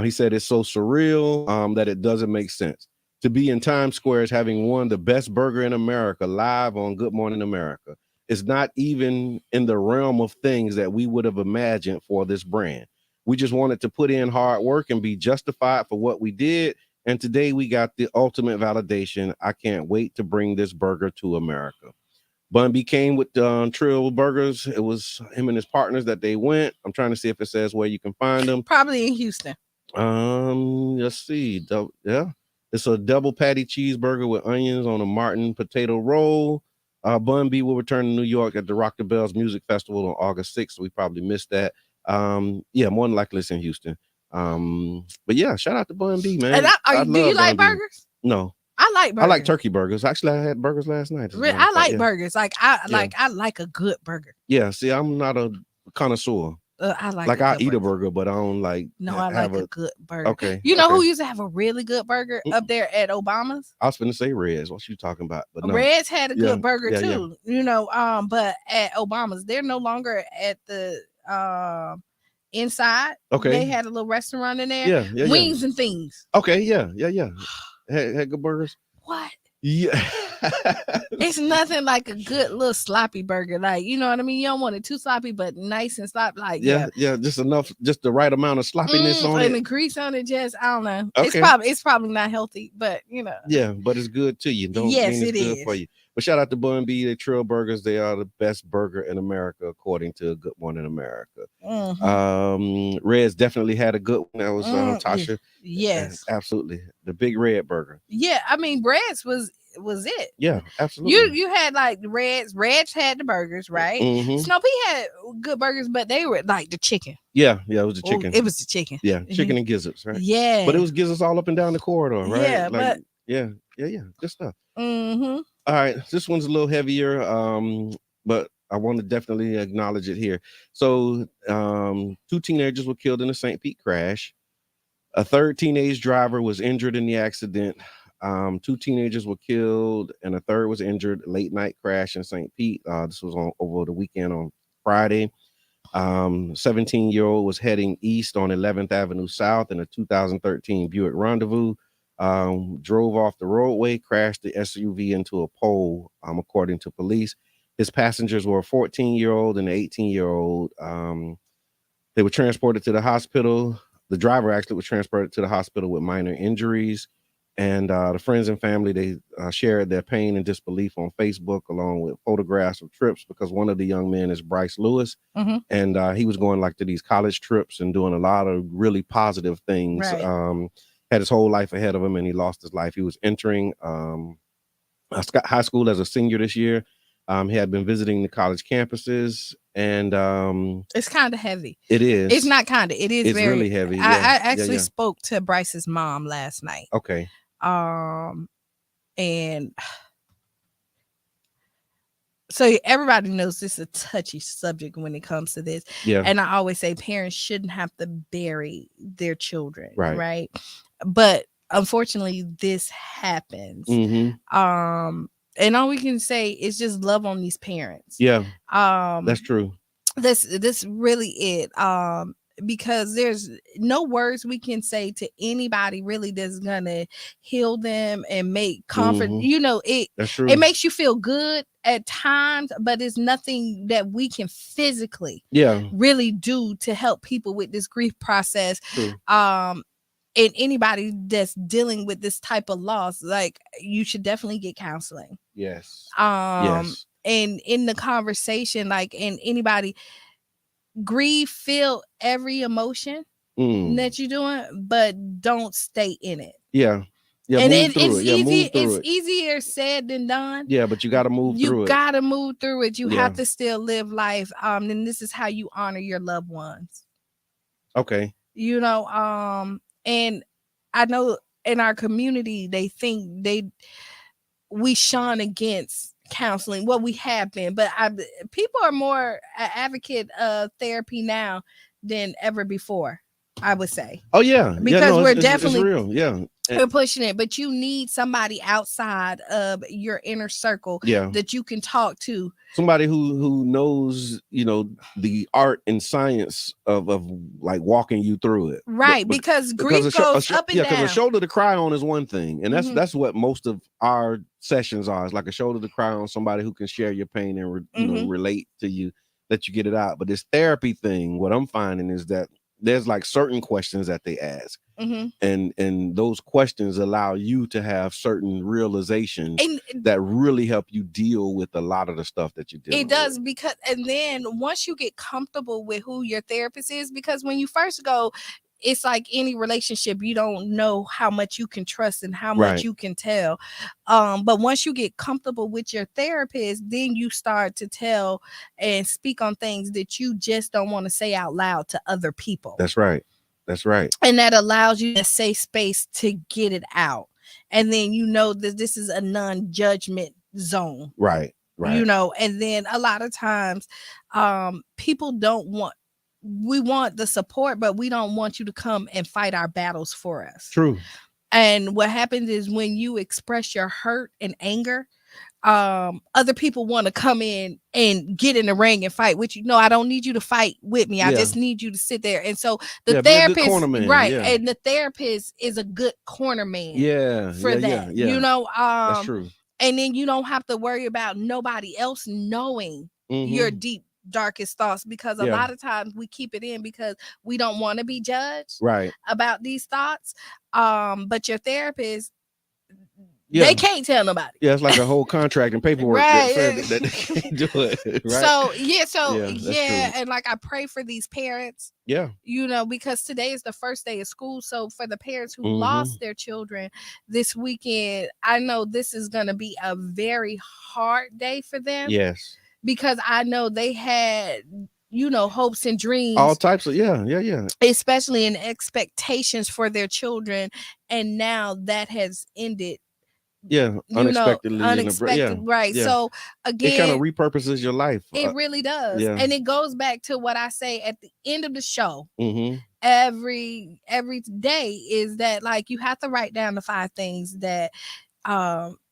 He said it's so surreal that it doesn't make sense. To be in Times Square as having won the best burger in America live on Good Morning America. It's not even in the realm of things that we would have imagined for this brand. We just wanted to put in hard work and be justified for what we did. And today we got the ultimate validation. I can't wait to bring this burger to America. Bun B came with Trill Burgers. It was him and his partners that they went. I'm trying to see if it says where you can find them. Probably in Houston. Let's see. Yeah. It's a double patty cheeseburger with onions on a Martin potato roll. Bun B will return to New York at the Rock the Bells Music Festival on August 6th. So we probably missed that. Yeah, more than likely it's in Houston. But yeah, shout out to Bun B, man. And do you like burgers? No. I like burgers. I like turkey burgers. Actually, I had burgers last night. I like burgers. I like a good burger. Yeah, see, I'm not a connoisseur. I like I eat a burger, but I don't like. No, I like a good burger. Okay. You know who used to have a really good burger up there at Obama's? I was going to say Reds. What you talking about? But no. Reds had a good burger too. You know, but at Obama's, they're no longer at the inside. Okay. They had a little restaurant in there. Yeah. Wings and things. Okay. Yeah. Had good burgers. What? Yeah. It's nothing like a good little sloppy burger. Like, you know what I mean? You don't want it too sloppy, but nice and sloppy. Like, yeah, just enough, just the right amount of sloppiness on it. And the grease on it, just, I don't know. Okay. It's probably not healthy, but you know. Yeah, but it's good to you. Don't yes, mean it's it good is. for you. But shout out to Bun B, the Trill Burgers. They are the best burger in America, according to a Good One in America. Red's definitely had a good one. That was Tasha. Yes. Absolutely. The Big Red Burger. Yeah, I mean, Brad's was it. Yeah, absolutely. You had like the Reds had the burgers, right? Snow Pea had good burgers, but they were like the chicken. Yeah, it was the chicken. It was the chicken. Yeah, chicken and gizzards, right? Yeah. But it was gizzards all up and down the corridor, right? Yeah, like, yeah, good stuff. Mm-hmm. All right, this one's a little heavier, but I want to definitely acknowledge it here. So, 2 teenagers were killed in a St. Pete crash. A third teenage driver was injured in the accident. 2 teenagers were killed and a third was injured. Late night crash in St. Pete. This was over the weekend on Friday. 17-year-old was heading east on 11th Avenue South in a 2013 Buick Rendezvous. Drove off the roadway, crashed the SUV into a pole, according to police. His passengers were a 14-year-old and an 18-year-old. They were transported to the hospital. The driver actually was transported to the hospital with minor injuries. And the friends and family, they shared their pain and disbelief on Facebook, along with photographs of trips, because one of the young men is Bryce Lewis. And he was going like to these college trips and doing a lot of really positive things. Right. Had his whole life ahead of him, and he lost his life. He was entering high school as a senior this year. He had been visiting the college campuses, and it's kind of heavy. It is. It's not kind of. It is. It's very, really heavy. I actually spoke to Bryce's mom last night. Okay. And so everybody knows this is a touchy subject when it comes to this. Yeah. And I always say parents shouldn't have to bury their children. Right. But unfortunately, this happens. And all we can say is just love on these parents. Yeah. That's true. This really it. Because there's no words we can say to anybody really that's gonna heal them and make comfort. You know, it makes you feel good at times, but it's nothing that we can physically really do to help people with this grief process. And anybody that's dealing with this type of loss, like, you should definitely get counseling. Yes. And in the conversation, like, and anybody grieve, feel every emotion that you're doing, but don't stay in it. Yeah. And it's easier said than done. Yeah, but you got to move through it. You got to move through it. You have to still live life. And this is how you honor your loved ones. Okay. You know, and I know in our community, they think we shun against counseling. Well, we have been, but people are more advocate of therapy now than ever before, I would say. Oh yeah, because we're definitely it's real. Yeah, we're pushing it, but you need somebody outside of your inner circle that you can talk to. Somebody who knows, you know, the art and science of like walking you through it. Right, because grief goes up and down. Because a shoulder to cry on is one thing, and that's what most of our sessions are. It's like a shoulder to cry on, somebody who can share your pain and you know, relate to you, let you get it out. But this therapy thing, what I'm finding is that there's like certain questions that they ask. And those questions allow you to have certain realizations that really help you deal with a lot of the stuff that you do. It does, because and then once you get comfortable with who your therapist is, because when you first go, it's like any relationship, you don't know how much you can trust and how much you can tell. But once you get comfortable with your therapist, then you start to tell and speak on things that you just don't want to say out loud to other people. That's right. That's right. And that allows you a safe space to get it out. And then you know that this is a non-judgment zone. Right. You know, and then a lot of times people don't want we want the support, but we don't want you to come and fight our battles for us. True. And what happens is when you express your hurt and anger, other people want to come in and get in the ring and fight with you. No, I don't need you to fight with me. I just need you to sit there. And so the therapist, right? And the therapist is a good corner man. For that. You know, that's true. And then you don't have to worry about nobody else knowing your deep, darkest thoughts, because a lot of times we keep it in because we don't want to be judged about these thoughts. But your therapist, they can't tell nobody. Yeah, it's like a whole contract and paperwork that says that they can't do it. Right? So and like I pray for these parents. Yeah. You know, because today is the first day of school. So for the parents who lost their children this weekend, I know this is going to be a very hard day for them. Yes. Because I know they had, you know, hopes and dreams. All types of, especially in expectations for their children. And now that has ended. Unexpectedly. Right. Yeah. So again, it kind of repurposes your life. It really does. Yeah. And it goes back to what I say at the end of the show. Every day is that, like, you have to write down the 5 things that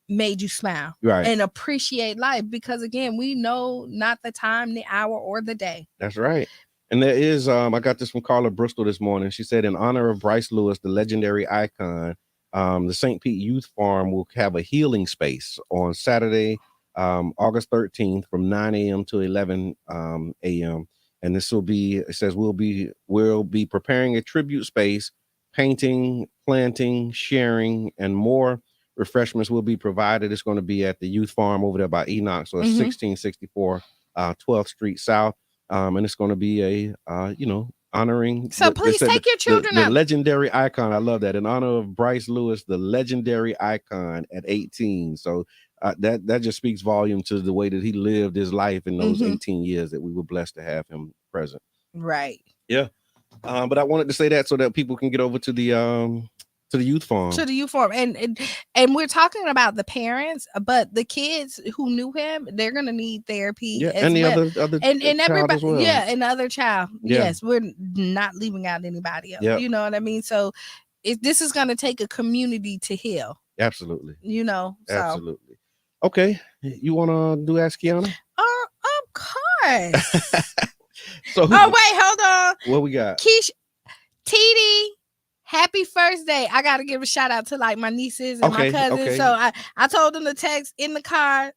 made you smile and appreciate life, because again, we know not the time, the hour, or the day. That's right. And there is I got this from Carla Bristol this morning. She said, in honor of Bryce Lewis, the legendary icon, the St. Pete Youth Farm will have a healing space on Saturday, August 13th from 9 a.m. to 11 a.m. And this will be, it says, we'll be preparing a tribute space, painting, planting, sharing, and more. Refreshments will be provided. It's going to be at the Youth Farm over there by Enoch. So it's 1664 12th Street South. And it's going to be a, honoring. So please take your children the legendary icon. I love that. In honor of Bryce Lewis, the legendary icon at 18. So that just speaks volume to the way that he lived his life in those 18 years that we were blessed to have him present. Right. Yeah. But I wanted to say that so that people can get over to the youth farm. To the youth farm. And we're talking about the parents, but the kids who knew him, they're gonna need therapy. And the other and everybody as well. and the other child. Yes, we're not leaving out anybody else. You know what I mean? So this is gonna take a community to heal. Absolutely. You know, so. Absolutely. Okay. You wanna do Ask Qiana? Of course. So wait, hold on. What we got? Keisha, TD, happy first day. I gotta give a shout out to like my nieces and my cousins. So I told them to text in the car.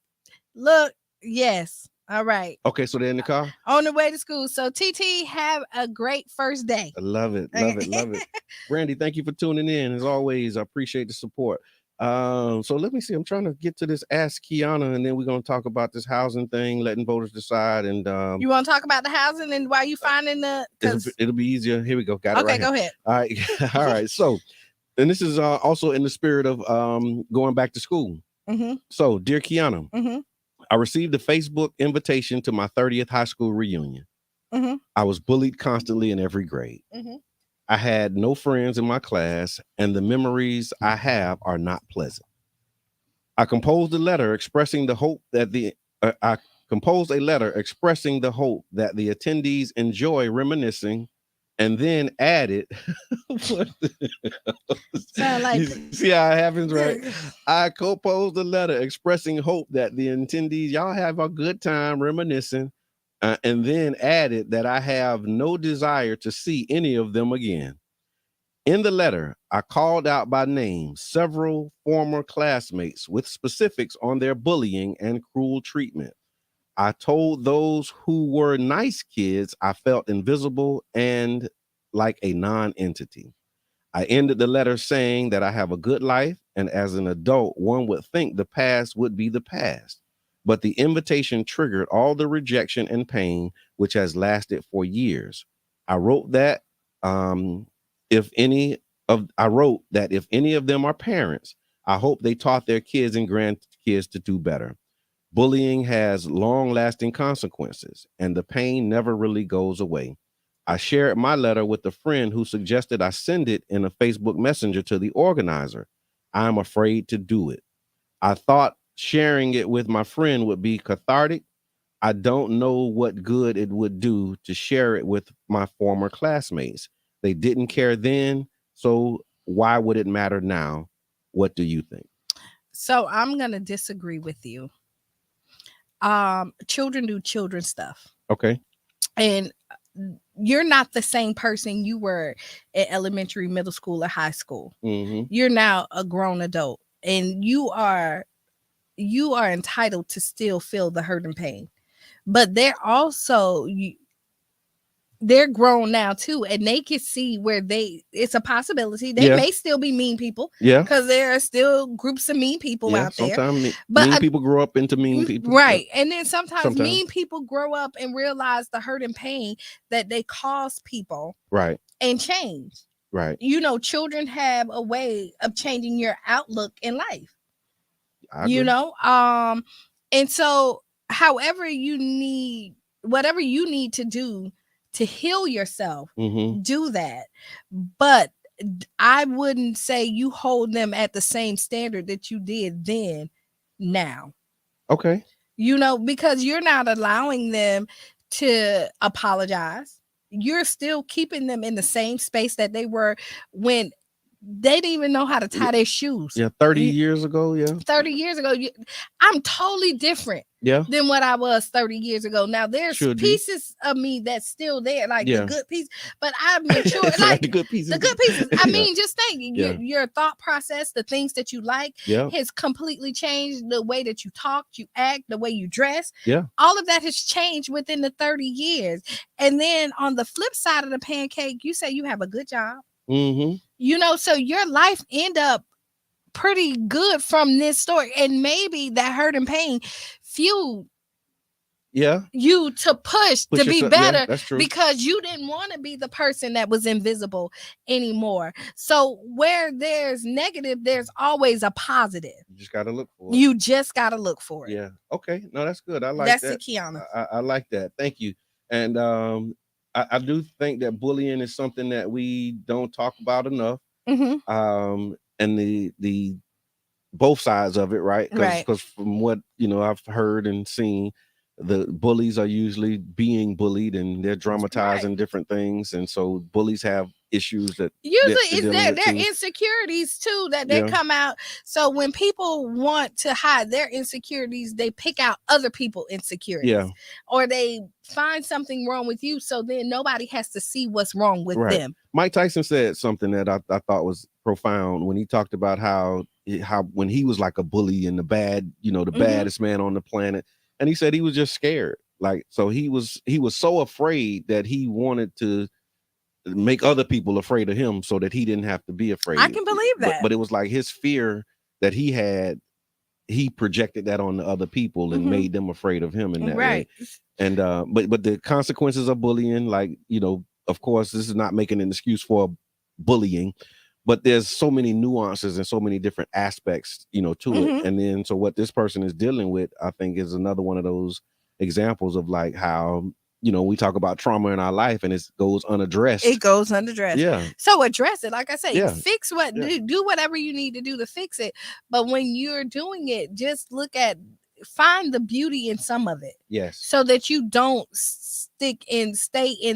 Look, yes. All right. Okay, so they're in the car? On the way to school. So TT, have a great first day. I love it. Love it. Love it. Brandy, thank you for tuning in. As always, I appreciate the support. So let me see. I'm trying to get to this Ask Qiana, and then we're going to talk about this housing thing, letting voters decide. And you want to talk about the housing and why you finding the? It'll be easier. Here we go. Got it. Okay, go ahead. All right. All right. So, and this is also in the spirit of going back to school. So, dear Qiana, I received a Facebook invitation to my 30th high school reunion. I was bullied constantly in every grade. I had no friends in my class, and the memories I have are not pleasant. I composed a letter expressing the hope that the attendees enjoy reminiscing, and then added. See how it happens, right? I composed a letter expressing hope that the attendees, y'all have a good time reminiscing. And then added that I have no desire to see any of them again. In the letter, I called out by name several former classmates with specifics on their bullying and cruel treatment. I told those who were nice kids I felt invisible and like a non-entity. I ended the letter saying that I have a good life, and as an adult, one would think the past would be the past. But the invitation triggered all the rejection and pain, which has lasted for years. I wrote that if any of them are parents, I hope they taught their kids and grandkids to do better. Bullying has long-lasting consequences, and the pain never really goes away. I shared my letter with a friend who suggested I send it in a Facebook Messenger to the organizer. I'm afraid to do it. I thought sharing it with my friend would be cathartic. I don't know what good it would do to share it with my former classmates. They didn't care then, so why would it matter now? What do you think? So I'm gonna disagree with you. Children do children stuff. Okay. And you're not the same person you were at elementary, middle school, or high school. Mm-hmm. You're now a grown adult, and you are entitled to still feel the hurt and pain. But they're also they're grown now too, and they can see where it's a possibility they may still be mean people. Yeah, because there are still groups of mean people out there. Sometimes But mean people grow up into mean people, right? And then sometimes mean people grow up and realize the hurt and pain that they cause people, right? And change, right? Children have a way of changing your outlook in life. And so whatever you need to do to heal yourself, do that. But I wouldn't say you hold them at the same standard that you did then now. Okay. Because you're not allowing them to apologize. You're still keeping them in the same space that they were when they didn't even know how to tie their shoes. 30 years ago. 30 years ago. I'm totally different than what I was 30 years ago. Now there's pieces of me that's still there, like the good piece, but I've matured. Like the good pieces. I mean, just think your thought process, the things that you like has completely changed. The way that you talk, you act, the way you dress. All of that has changed within the 30 years. And then on the flip side of the pancake, you say you have a good job. So your life end up pretty good from this story, and maybe that hurt and pain fueled you to push to be better, because you didn't want to be the person that was invisible anymore. So where there's negative, there's always a positive. You just got to look for it. You just got to look for it. Yeah. Okay. No, that's good. I like that's that. That's the Qiana. I like that. Thank you. And I do think that bullying is something that we don't talk about enough. And the both sides of it, right? Because from what I've heard and seen, the bullies are usually being bullied and they're dramatizing different things, and so bullies have issues that usually it's their insecurities too that they come out. So when people want to hide their insecurities, they pick out other people's insecurities, or they find something wrong with you, so then nobody has to see what's wrong with them. Mike Tyson said something that I thought was profound when he talked about how when he was like a bully and the bad, the baddest man on the planet, and he said he was just scared. Like, so he was so afraid that he wanted to make other people afraid of him so that he didn't have to be afraid. I can believe that. But it was like his fear that he had, he projected that on the other people and made them afraid of him in that way. And but the consequences of bullying, like, of course, this is not making an excuse for bullying, but there's so many nuances and so many different aspects, to it. And then so what this person is dealing with, I think, is another one of those examples of like how we talk about trauma in our life and it goes unaddressed. It goes unaddressed. Yeah. So address it. Like I said, fix do whatever you need to do to fix it. But when you're doing it, just find the beauty in some of it. Yes. So that you don't stay in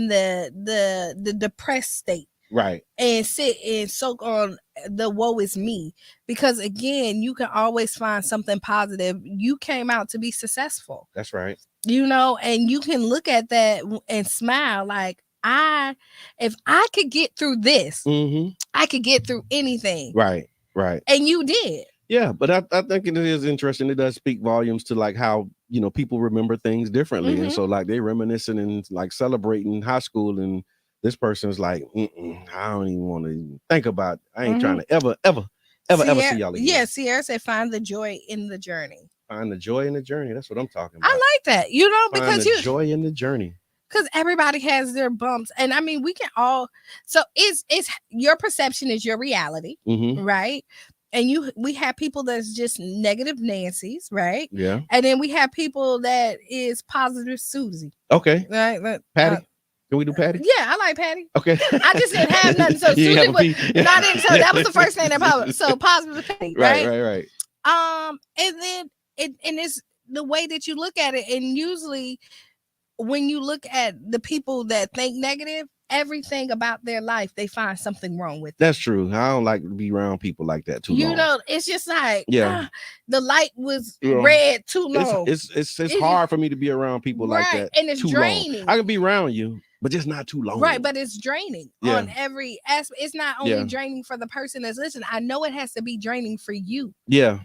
the depressed state. Right. And sit and soak on the woe is me. Because again, you can always find something positive. You came out to be successful. That's right. And you can look at that and smile like, if I could get through this, I could get through anything. Right. Right. And you did. Yeah, but I think it is interesting. It does speak volumes to like how, people remember things differently. And so like they reminiscing and like celebrating high school, and this person's like, I don't even want to think about it. I ain't trying to ever see y'all again. Yeah, Sierra said find the joy in the journey. Find the joy in the journey. That's what I'm talking about. I like that. Because find the joy in the journey. Because everybody has their bumps. And I mean, we can all, so it's your perception is your reality, right? And we have people that's just negative Nancy's, right? Yeah. And then we have people that is positive Susie. Okay. Right. Patty. Can we do Patty? Yeah, I like Patty. Okay. I just didn't have nothing. So Susie was not in. So that was the first thing that popped up. So positive Patty. Right. And then it's the way that you look at it. And usually when you look at the people that think negative, everything about their life, they find something wrong with it. That's true. I don't like to be around people like that too long. You know, it's just like, yeah, the light was red too long. It's hard for me to be around people like that. And it's too draining. long. I can be around you, but just not too long. Right, but it's draining on every aspect. It's not only draining for the person that's listening. I know it has to be draining for you. Yeah.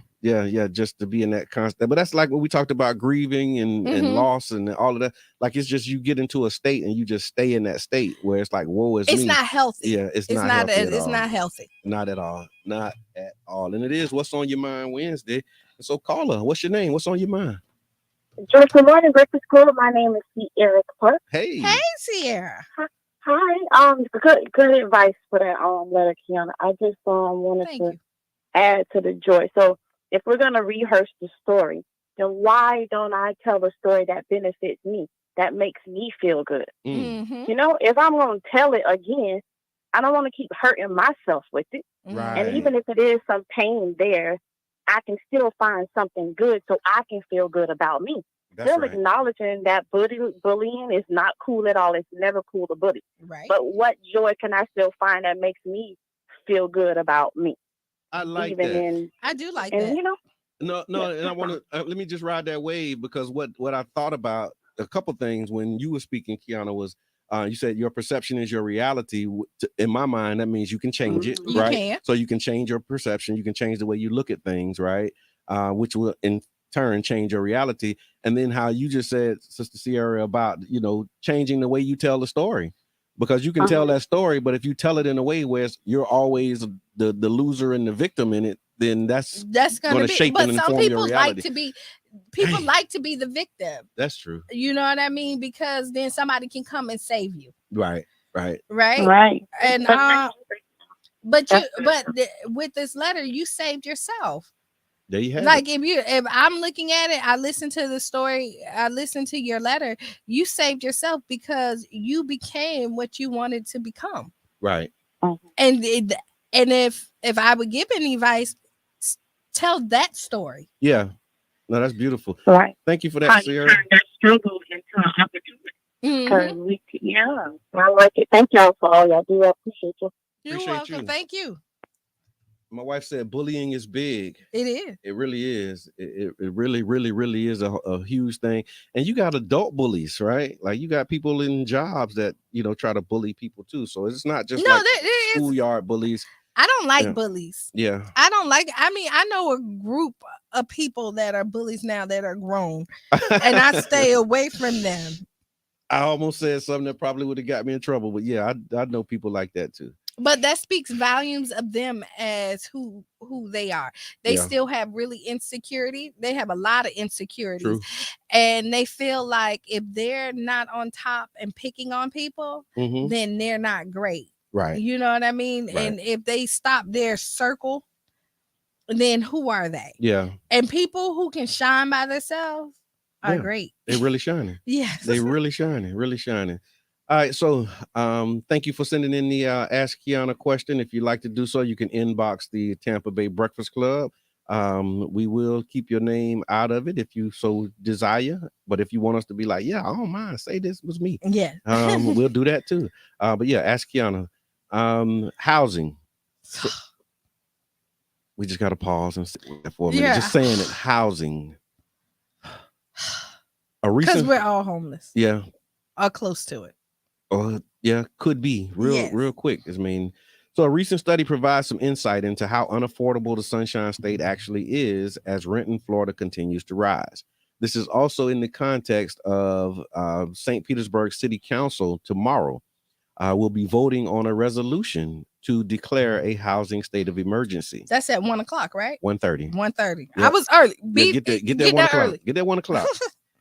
Just to be in that constant. But that's like when we talked about grieving and loss and all of that. Like, it's just you get into a state and you just stay in that state where it's like, whoa, it's me. Not healthy. Yeah, it's not healthy at all. Not healthy. Not at all. Not at all. And it is What's on Your Mind Wednesday. So caller, what's your name? What's on your mind? Good morning, Breakfast Club. My name is Sierra Park. Hey, Sierra. Hi. Good advice for that letter, Qiana. I just wanted to add to the joy. So if we're gonna rehearse the story, then why don't I tell a story that benefits me, that makes me feel good? Mm-hmm. You know, if I'm gonna tell it again, I don't want to keep hurting myself with it. Right. And even if it is some pain there, I can still find something good so I can feel good about me. That's still right. Acknowledging that bullying is not cool at all. It's never cool to bully. Right. But what joy can I still find that makes me feel good about me? I like even that. I do like and, that. You know, No, and I want to let me just ride that wave, because what I thought about a couple things when you were speaking, Qiana, was you said your perception is your reality. In my mind, that means you can change it, You right? can. So you can change your perception, you can change the way you look at things, right? Which will in turn change your reality. And then how you just said, Sister Sierra, about changing the way you tell the story. Because you can tell that story, but if you tell it in a way where you're always the loser and the victim in it, then that's going to shape but and some inform people your reality. like to be the victim. That's true. You know what I mean? Because then somebody can come and save you. Right. And but with this letter, you saved yourself. There you have like it. if I'm looking at it, I listened to the story, I listened to your letter, you saved yourself because you became what you wanted to become. Right. And if I would give any advice, tell that story. Yeah. No, that's beautiful. Right. Thank you for that, Sierra. Turn that struggle into an opportunity. I like it. Thank y'all for all y'all do. I appreciate you. You're welcome. Thank you. My wife said bullying is big. It is. It really is. It really, really, really is a huge thing. And you got adult bullies, right? Like, you got people in jobs that try to bully people too. So it's not just schoolyard bullies. I don't like bullies. Yeah. I don't like. I mean, I know a group of people that are bullies now that are grown, and I stay away from them. I almost said something that probably would have got me in trouble, but yeah, I know people like that too. But that speaks volumes of them as who they are. They still have really insecurity. They have a lot of insecurities. True. And they feel like if they're not on top and picking on people, then they're not great. Right. You know what I mean? Right. And if they stop their circle, then who are they? Yeah. And people who can shine by themselves are great. They're really shining. Yes. They really shining, really shining. All right, so thank you for sending in the Ask Qiana question. If you'd like to do so, you can inbox the Tampa Bay Breakfast Club. We will keep your name out of it if you so desire. But if you want us to be like, yeah, I don't mind, say this was me. Yeah. We'll do that too. But yeah, Ask Qiana. Housing. We just got to pause and sit with that for a minute. Just saying it, housing. Because we're all homeless. Yeah. Or close to it. Yeah, could be real quick. I mean, so a recent study provides some insight into how unaffordable the Sunshine State actually is as rent in Florida continues to rise. This is also in the context of St. Petersburg City Council tomorrow will be voting on a resolution to declare a housing state of emergency. That's at 1:00, right? 1:30. 1:30. I was early. Get that 1 o'clock. Get that 1 o'clock.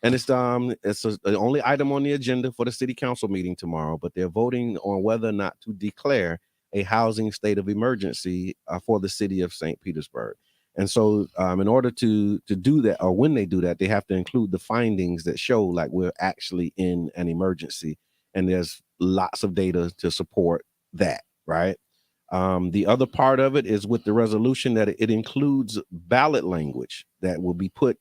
And it's the only item on the agenda for the city council meeting tomorrow, but they're voting on whether or not to declare a housing state of emergency for the city of St. Petersburg. And so in order to do that, or when they do that, they have to include the findings that show like we're actually in an emergency. And there's lots of data to support that, right? The other part of it is with the resolution that it includes ballot language that will be put,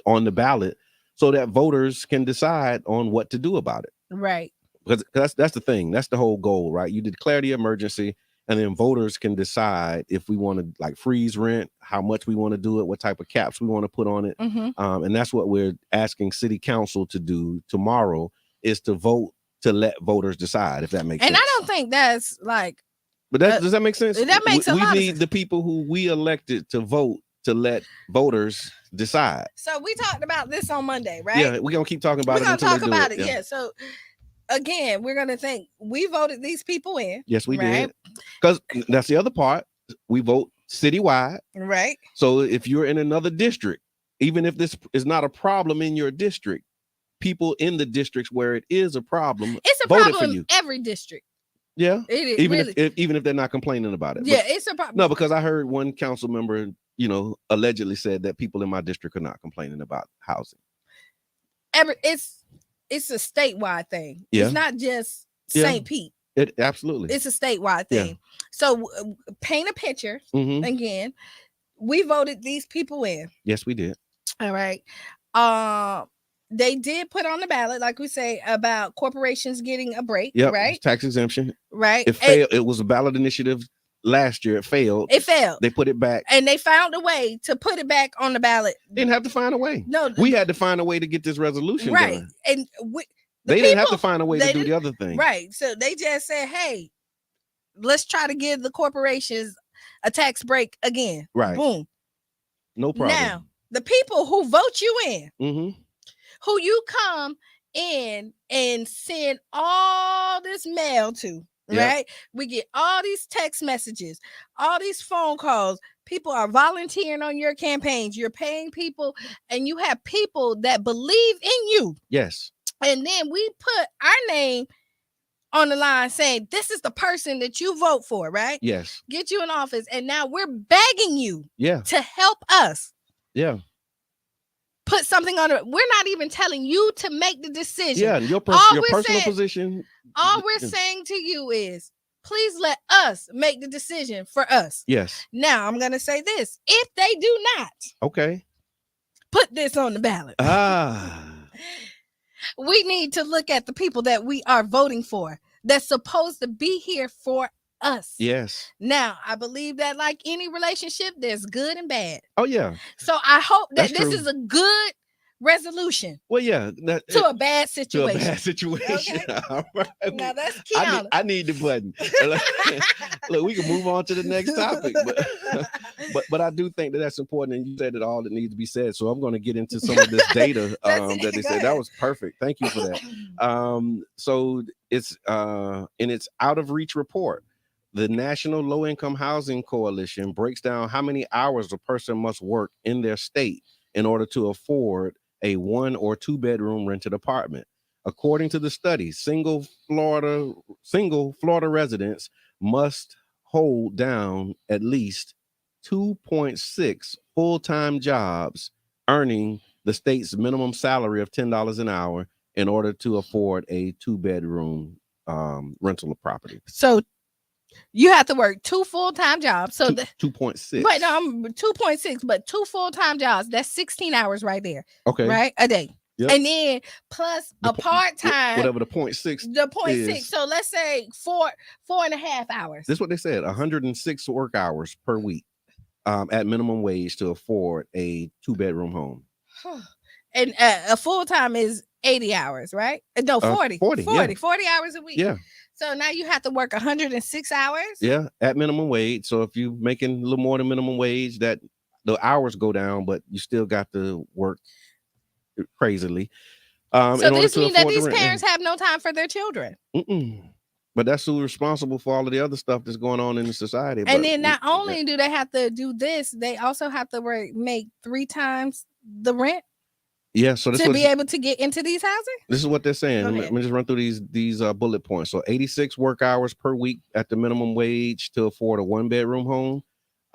on the ballot so that voters can decide on what to do about it. Right. Because that's the thing. That's the whole goal, right? You declare the emergency, and then voters can decide if we want to like freeze rent, how much we want to do it, what type of caps we want to put on it. And that's what we're asking city council to do tomorrow, is to vote to let voters decide, if that makes sense. And I don't think that's like, but does that make sense? That makes a lot. We need the people who we elected to vote to let voters decide. So we talked about this on Monday, right? Yeah, we're gonna keep talking about it. We're gonna talk about it. Yeah. So again, we're gonna think we voted these people in. Yes, we did. Because that's the other part. We vote citywide. Right. So if you're in another district, even if this is not a problem in your district, people in the districts where it is a problem, it's a voted problem for you. in every district. Yeah. It is, even really. even if they're not complaining about it. Yeah, it's a problem. No, because I heard one council member, allegedly said that people in my district are not complaining about housing. It's a statewide thing. Yeah. It's not just St. Pete. It absolutely. It's a statewide thing. Yeah. So paint a picture. Again, we voted these people in. Yes, we did. All right. They did put on the ballot, like we say, about corporations getting a break. Yep, right? Tax exemption. Right. It failed. It was a ballot initiative last year. It failed. They put it back. And they found a way to put it back on the ballot. Didn't have to find a way. No. We had to find a way to get this resolution done. And they didn't have to find a way to do the other thing. Right. So they just said, hey, let's try to give the corporations a tax break again. Right. Boom. No problem. Now, the people who vote you in, who you come in and send all this mail to, right? We get all these text messages, all these phone calls. People are volunteering on your campaigns. You're paying people, and you have people that believe in you. Yes. And then we put our name on the line saying, this is the person that you vote for, right? Yes. Get you in office. And now we're begging you to help us. Yeah. Put something on it. We're not even telling you to make the decision. Yeah, your personal position. All we're saying to you is, please let us make the decision for us. Yes. Now, I'm going to say this. If they do not put this on the ballot, we need to look at the people that we are voting for that's supposed to be here for us. Yes. Now, I believe that like any relationship, there's good and bad. Oh, yeah. So I hope that That's this true. is a good resolution. Well, yeah. To a bad situation. To a bad situation. Okay. All right. Now that's Qiana. I need the button. Look, we can move on to the next topic. But I do think that that's important. And you said it all that needs to be said. So I'm going to get into some of this data that they said. That was perfect. Thank you for that. So it's in its out of reach report, the National Low Income Housing Coalition breaks down how many hours a person must work in their state in order to afford a 1 or 2 bedroom rented apartment. According to the study, single Florida residents must hold down at least 2.6 full-time jobs, earning the state's minimum salary of $10 an hour in order to afford a 2-bedroom rental of property. So you have to work 2 full-time jobs. So 2.6. But 2.6, but 2 full-time jobs. That's 16 hours right there. Okay. Right? A day. Yep. And then plus a part-time. Whatever the 0.6. The 0.6. So let's say 4.5 hours. This is what they said. 106 work hours per week at minimum wage to afford a 2-bedroom home. And a full-time is 80 hours, right? No, 40. 40 hours a week. Yeah. So now you have to work 106 hours? Yeah, at minimum wage. So if you're making a little more than minimum wage, that the hours go down, but you still got to work crazily. So this means that these parents have no time for their children. But that's who's responsible for all of the other stuff that's going on in the society. And then not only do they have to do this, they also have to make 3 times the rent. Yeah, so to be able to get into these housing. This is what they're saying. Let me just run through these bullet points. So 86 work hours per week at the minimum wage to afford a 1-bedroom home.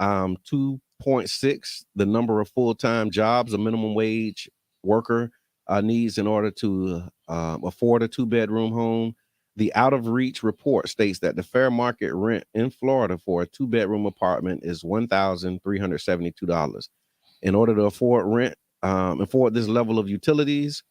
2.6 the number of full-time jobs a minimum wage worker needs in order to afford a 2-bedroom home. The out of reach report states that the fair market rent in Florida for a 2-bedroom apartment is $1,372. In order to afford rent, afford this level of utilities.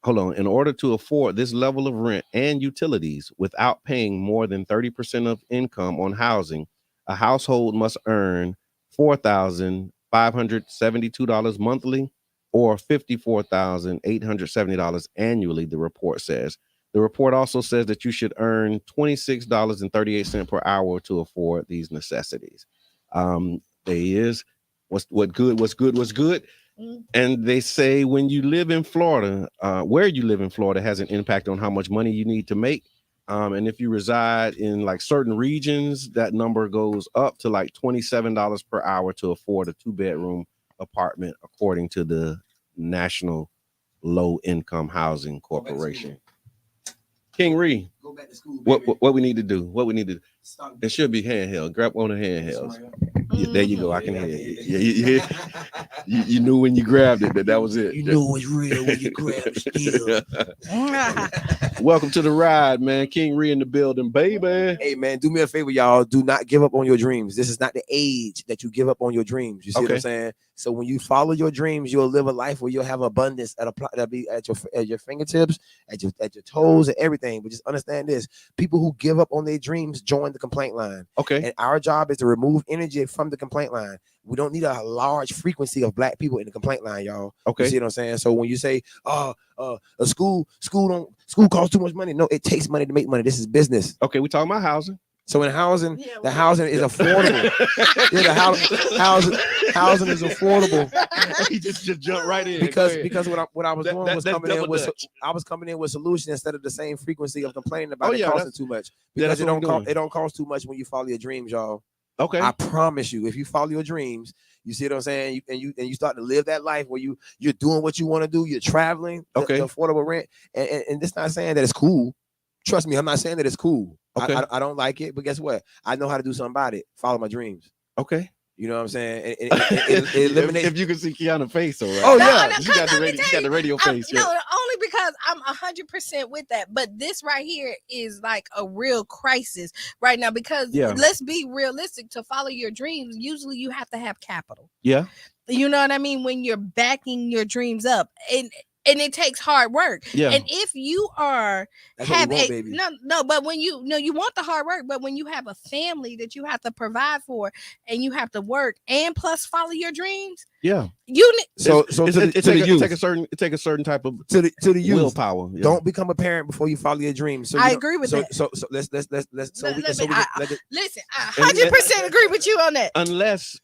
Hold on. In order to afford this level of rent and utilities without paying more than 30% of income on housing, a household must earn $4,572 monthly or $54,870 annually, the report says. The report also says that you should earn $26.38 per hour to afford these necessities. There is what's good. And they say when you live in Florida, where you live in Florida has an impact on how much money you need to make. And if you reside in like certain regions, that number goes up to like $27 per hour to afford a 2-bedroom apartment, according to the National Low Income Housing Corporation. King Ree, go back to school. What we need to do? It should be handheld. Grab on the handhelds. Yeah, there you go. I can hear you. You knew when you grabbed it that was it. You know it's real when you grab still. Welcome to the ride, man. King Ree in the building, baby. Hey, man, do me a favor, y'all. Do not give up on your dreams. This is not the age that you give up on your dreams. You see what I'm saying? So when you follow your dreams, you'll live a life where you'll have abundance that'll be at your fingertips, at your toes, and everything. But just understand this: people who give up on their dreams join the complaint line. Okay. And our job is to remove energy from the complaint line. We don't need a large frequency of black people in the complaint line, y'all. Okay. You see what I'm saying? So when you say, a school costs too much money. No, it takes money to make money. This is business. Okay, we talking about housing. So in housing, the housing is affordable. The housing is affordable. He just jumped right in because what I was doing was coming in with solution instead of the same frequency of complaining about it costing too much. Because it don't cost too much when you follow your dreams, y'all. Okay. I promise you, if you follow your dreams, you see what I'm saying, and you start to live that life where you're doing what you want to do, you're traveling, the affordable rent, and this not saying that it's cool. Trust me, I'm not saying that it's cool. Okay. I don't like it, but guess what? I know how to do something about it. Follow my dreams. Okay. You know what I'm saying? It eliminates. If you can see Qiana's face, all right. Oh yeah, you got the radio face. No, only because I'm 100% with that. But this right here is like a real crisis right now because let's be realistic. To follow your dreams, usually you have to have capital. Yeah. You know what I mean? When you're backing your dreams up, and it takes hard work. Yeah. And if you are but when you want the hard work, but when you have a family that you have to provide for and you have to work and plus follow your dreams. Yeah. You take a certain type of to the youth willpower. Yeah. Don't become a parent before you follow your dreams. So I agree with that. So let's listen. I 100% agree with you on that. Unless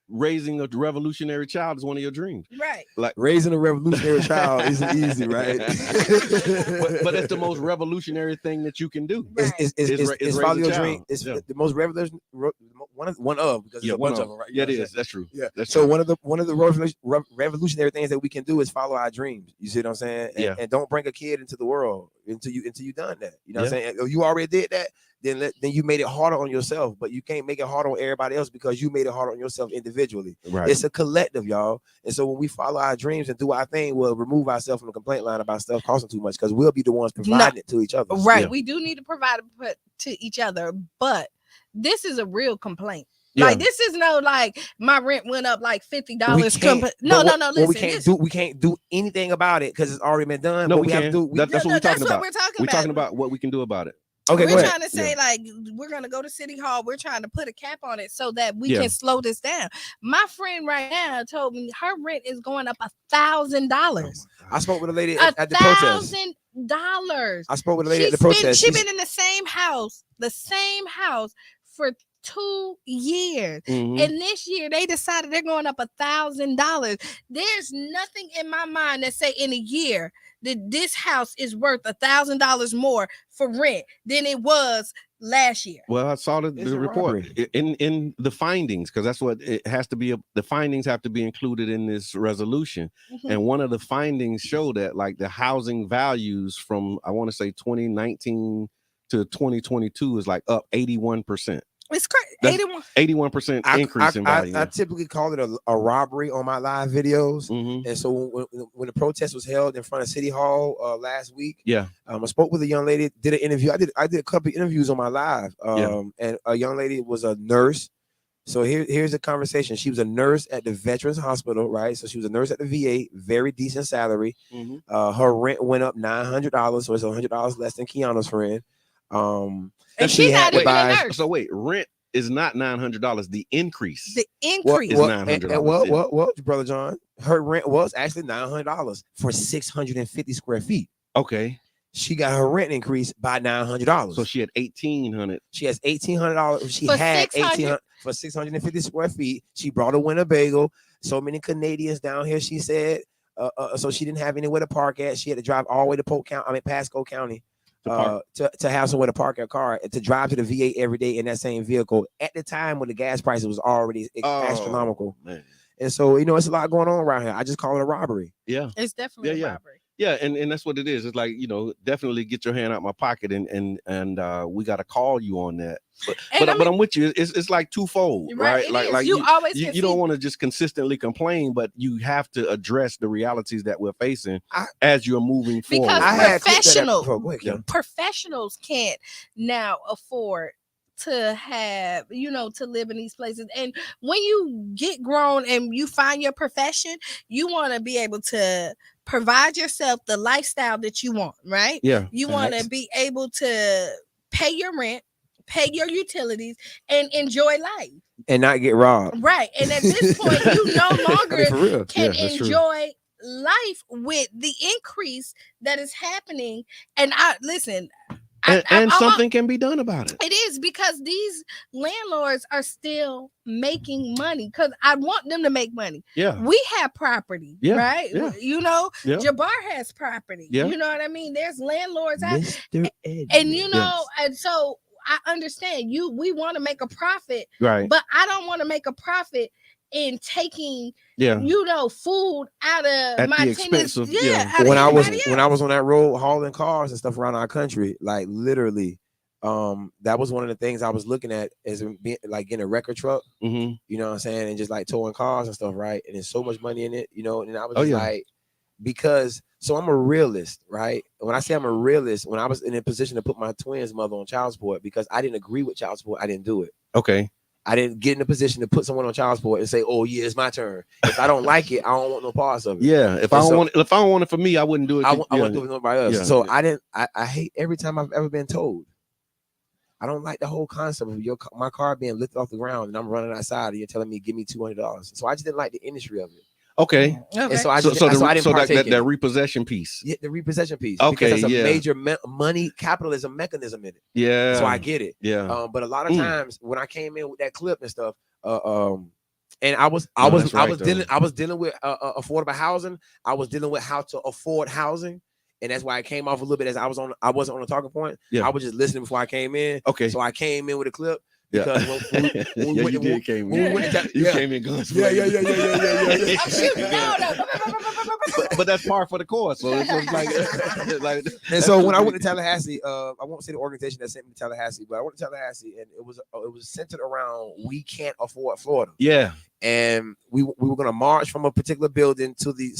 raising a revolutionary child is one of your dreams, right? Like raising a revolutionary child isn't easy, right? but it's the most revolutionary thing that you can do. It's follow your dream. It's the most revolutionary one of because it's a bunch of them, right? Yeah, it is. That's true. Yeah. That's so true. one of the revolutionary things that we can do is follow our dreams. You see what I'm saying? And don't bring a kid into the world until you done that. You know what I'm saying? If you already did that, then you made it harder on yourself, but you can't make it harder on everybody else because you made it harder on yourself individually. Right. It's a collective, y'all. And so when we follow our dreams and do our thing, we'll remove ourselves from the complaint line about stuff costing too much because we'll be the ones providing it to each other. Right. Yeah. We do need to provide it to each other, but this is a real complaint. Yeah. Like this is no like my rent went up like $50. No. Listen, we can't do anything about it because it's already been done. No, we can't. That's what we're talking about. We're talking about what we can do about it. Okay, we're trying to say like we're gonna go to City Hall. We're trying to put a cap on it so that we can slow this down. My friend right now told me her rent is going up $1,000. I spoke with a lady at the protest. $1,000. I spoke with a lady at the protest. She's been in the same house for 2 years, and this year they decided they're going up $1,000. There's nothing in my mind that say in a year that this house is worth $1,000 more for rent than it was last year. Well, I saw the report in the findings because that's what it has to be. The findings have to be included in this resolution, and one of the findings show that like the housing values from I want to say 2019 to 2022 is like up 81%. It's crazy. 81% increase in value. I typically call it a robbery on my live videos. And so when the protest was held in front of City Hall last week, I spoke with a young lady, did an interview. I did a couple of interviews on my live. And a young lady was a nurse. So here's the conversation. She was a nurse at the Veterans Hospital, right? So she was a nurse at the VA, very decent salary. Her rent went up $900, so it's $100 less than Qiana's friend. And she had to buy. So wait, rent is not $900. The increase. The increase is $900. Well, brother John, her rent was actually $900 for 650 square feet. Okay. She got her rent increased by $900. So she had $1,800. She has $1,800. She had $1,800 for 650 square feet. She brought a Winnebago. So many Canadians down here, she said. So she didn't have anywhere to park at. She had to drive all the way to Pasco County to have somewhere to park her car, to drive to the VA every day in that same vehicle at the time when the gas prices was already astronomical. Man. And so, it's a lot going on around here. I just call it a robbery. Yeah. It's definitely a robbery. Yeah, and that's what it is. It's like, definitely get your hand out my pocket and we got to call you on that. But I'm with you. It's like twofold, right? Like you always you don't want to just consistently complain, but you have to address the realities that we're facing as you're moving forward. Because professionals can't now afford to have, to live in these places. And when you get grown and you find your profession, you want to be able to provide yourself the lifestyle that you want, right? Yeah. You want to be able to pay your rent, pay your utilities, and enjoy life. And not get robbed. Right. And at this point, you no longer can enjoy life with the increase that is happening. And something can be done about it. It is, because these landlords are still making money, because I want them to make money. Yeah. We have property, right? Yeah. Jabbar has property. Yeah. You know what I mean? There's landlords out. Mr. Ed. And and so I understand we want to make a profit, right? But I don't want to make a profit in taking food out of at my tenants. When I was on that road hauling cars and stuff around our country, like literally, that was one of the things I was looking at, is like getting a record truck. Mm-hmm. You know what I'm saying? And just like towing cars and stuff, right? And there's so much money in it, and I was like, because I'm a realist, right? When I say I'm a realist, when I was in a position to put my twins' mother on child support because I didn't agree with child support, I didn't do it. Okay. I didn't get in a position to put someone on child support and say, "Oh yeah, it's my turn." If I don't like it, I don't want no parts of it. Yeah, if I don't want it for me, I wouldn't do it. I wouldn't do it with nobody else. Yeah. So I hate every time I've ever been told. I don't like the whole concept of my car being lifted off the ground and I'm running outside and you're telling me give me $200. So I just didn't like the industry of it. Okay. And so I didn't partake that repossession piece. Yeah, the repossession piece. Okay, because that's a major money capitalism mechanism in it. Yeah. So I get it. Yeah. But a lot of times when I came in with that clip and stuff, and I was dealing with affordable housing. I was dealing with how to afford housing. And that's why I came off a little bit as I wasn't on the talking point. Yeah. I was just listening before I came in. Okay. So I came in with a clip. Because you came in guns. Yeah. I'm shooting. No. But that's par for the course. So it's like and so when I went to Tallahassee, I won't say the organization that sent me to Tallahassee, but I went to Tallahassee and it was centered around we can't afford Florida. Yeah. And we were going to march from a particular building to the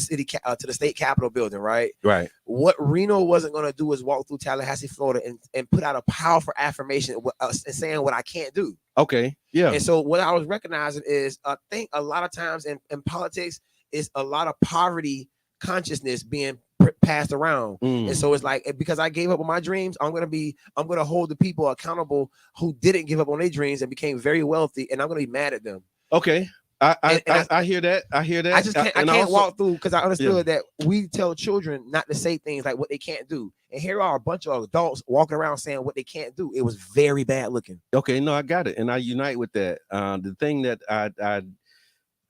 to the state capitol building, right? Right. What Reno wasn't going to do is walk through Tallahassee, Florida, and put out a powerful affirmation saying what I can't do. Okay. Yeah. And so what I was recognizing is I think a lot of times in politics is a lot of poverty consciousness being passed around. And so it's like, because I gave up on my dreams, I'm going to hold the people accountable who didn't give up on their dreams and became very wealthy, and I'm going to be mad at them. Okay. I hear that. I just can't walk through because I understood that we tell children not to say things like what they can't do. And here are a bunch of adults walking around saying what they can't do. It was very bad looking. Okay, no, I got it. And I unite with that. The thing that I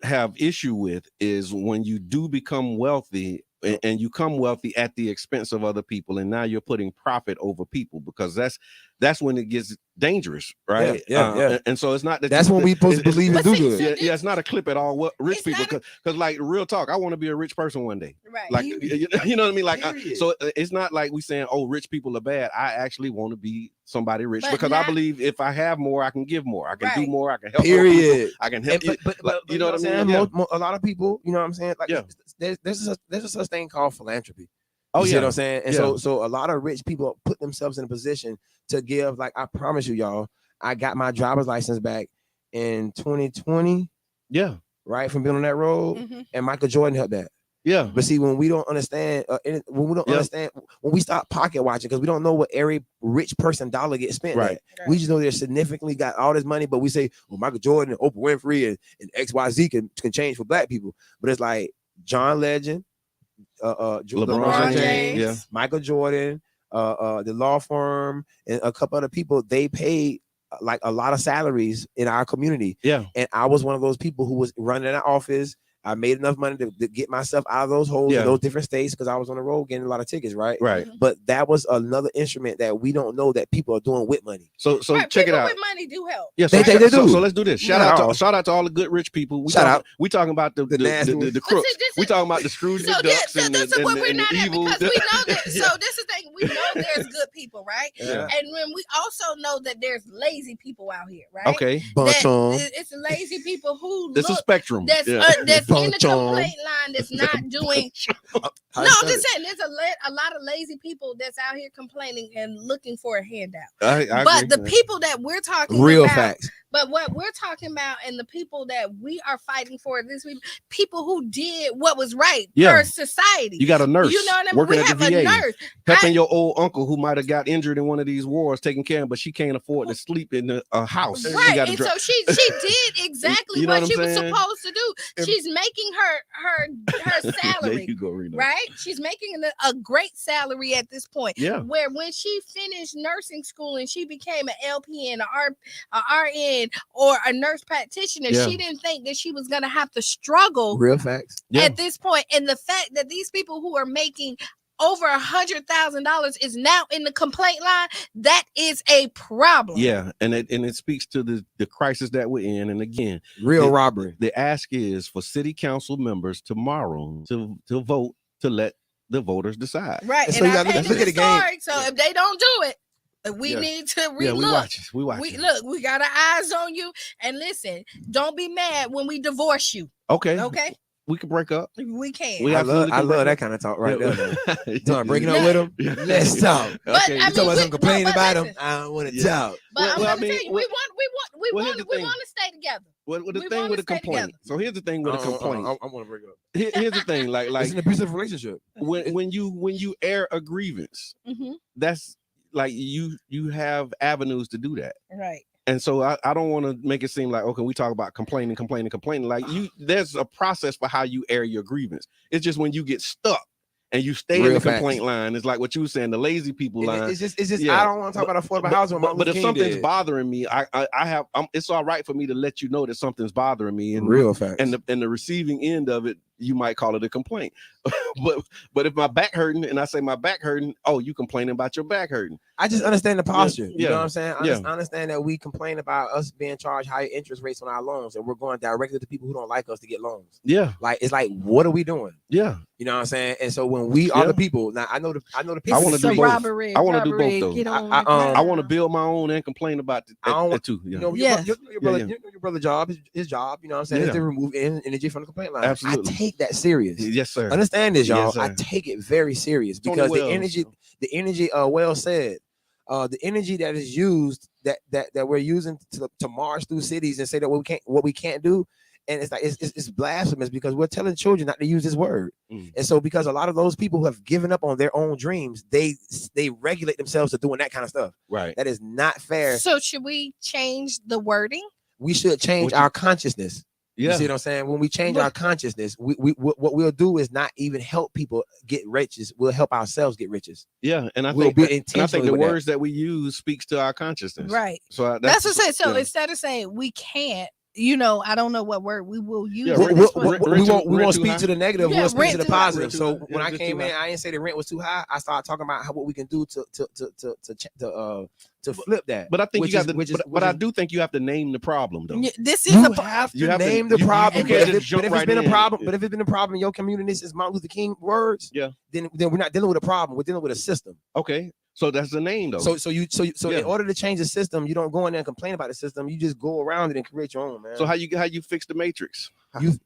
have issue with is when you do become wealthy and you come wealthy at the expense of other people, and now you're putting profit over people, because that's when it gets dangerous, right? Yeah. And so it's not that's when we supposed to believe and do good. Yeah, it's not a clip at all. What rich people, because like real talk, I want to be a rich person one day. Right. Like you know what I mean? Like so it's not like we saying, oh, rich people are bad. I actually want to be somebody rich because I believe if I have more, I can give more. I can do more. I can help. Period. I can help. But you know what I mean? A lot of people, you know what I'm saying? Like there's a such thing called philanthropy. Oh, you know what I'm saying? And so a lot of rich people put themselves in a position to give. Like, I promise you, y'all, I got my driver's license back in 2020. Yeah. Right, from being on that road, and Michael Jordan helped that. Yeah. But see, when we don't understand, when we start pocket watching, because we don't know what every rich person dollar gets spent at. We just know they're significantly got all this money, but we say, well, Michael Jordan and Oprah Winfrey and XYZ can change for black people. But it's like John Legend, LeBron James, Michael Jordan, the law firm, and a couple other people, they paid like a lot of salaries in our community. Yeah. And I was one of those people who was running an office. I made enough money to get myself out of those holes in those different states because I was on the road getting a lot of tickets, right? Right. But that was another instrument that we don't know that people are doing with money. So check it out. With money do help. Yeah, so, they do. So let's do this. Shout out to all the good rich people. We talking about the crooks. We talking about the Scrooge ducks and the evil. Because we know that. So this is the thing. We know there's good people, right? Yeah. And when we also know that there's lazy people out here, right? Okay. It's lazy people who it's a spectrum. That's in the complaint line that's not doing. No, I'm just saying there's a lot of lazy people that's out here complaining and looking for a handout. But the people that we're talking real about, facts. But what we're talking about and the people that we are fighting for, this people who did what was right for society. You got a nurse. You know what I mean? Working We at have the VA, a nurse. Helping your old uncle who might have got injured in one of these wars, taking care of him, but she can't afford to sleep in a house. Right. And so she did exactly what she was supposed to do. She's making her salary. You go, Reno. Right? She's making a great salary at this point. Yeah. Where when she finished nursing school and she became an LPN, a RN, or a nurse practitioner, she didn't think that she was going to have to struggle. Real facts. At this point. And the fact that these people who are making over $100,000 is now in the complaint line, that is a problem. Yeah, and it speaks to the crisis that we're in. And again, real robbery. The ask is for city council members tomorrow to vote to let the voters decide. Right. And so you got to look at the game. So if they don't do it, we need to relook. Yeah, we watch it. We got our eyes on you. And listen, don't be mad when we divorce you. Okay. Okay. We can break up. We can. I love that kind of talk right there. You talking breaking up with them? Let's talk. Okay. You talking about some complaining about them? I don't want to talk. But I'm gonna tell you, we want to stay together. Well, the thing with a complaint. So here's the thing with a complaint. I want to break up. Here's the thing, like it's an abusive relationship. When you air a grievance, that's like you have avenues to do that. Right. And so I don't want to make it seem like, okay, we talk about complaining. Like there's a process for how you air your grievance. It's just when you get stuck and you stay in the complaint line, it's like what you were saying, the lazy people line. It's just I don't want to talk about affordable housing. But if something's bothering me, it's all right for me to let you know that something's bothering me. And real facts. And the receiving end of it, you might call it a complaint. but if my back hurting and I say my back hurting, oh, you complaining about your back hurting. I just understand the posture. You know what I'm saying? I understand that we complain about us being charged higher interest rates on our loans, and we're going directly to people who don't like us to get loans. Yeah. Like it's like, what are we doing? Yeah. You know what I'm saying? And so when we are the people, now I know the people. I want to do both. Robbery, I want to do both though. I want to to build my own and complain about it too. You know, your brother's job, his job, you know what I'm saying, is to remove energy from the complaint line. Absolutely. I take that serious. Yes, sir. Understand this, y'all. Yes, I take it very serious because the energy, well said, the energy that is used that we're using to march through cities and say that what we can't do, and it's like it's blasphemous because we're telling children not to use this word, and so because a lot of those people who have given up on their own dreams, they regulate themselves to doing that kind of stuff. Right. That is not fair. So should we change the wording? We should change our consciousness. Yeah. You see what I'm saying? When we change our consciousness, we what we'll do is not even help people get riches. We'll help ourselves get riches. Yeah, and I think the words that we use speaks to our consciousness. Right. So that's what I said. So instead of saying we can't, I don't know what word we will use. Yeah, we won't speak to the negative. We'll speak to the positive. So when I came in, I didn't say the rent was too high. I started talking about what we can do to flip that. But I think I do think you have to name the problem though. This is you have to name the problem. But if it's been a problem in your community, this is Martin Luther King words. Yeah. Then we're not dealing with a problem. We're dealing with a system. Okay. So that's the name though. So in order to change the system, you don't go in there and complain about the system. You just go around it and create your own, man. So how you fix the matrix?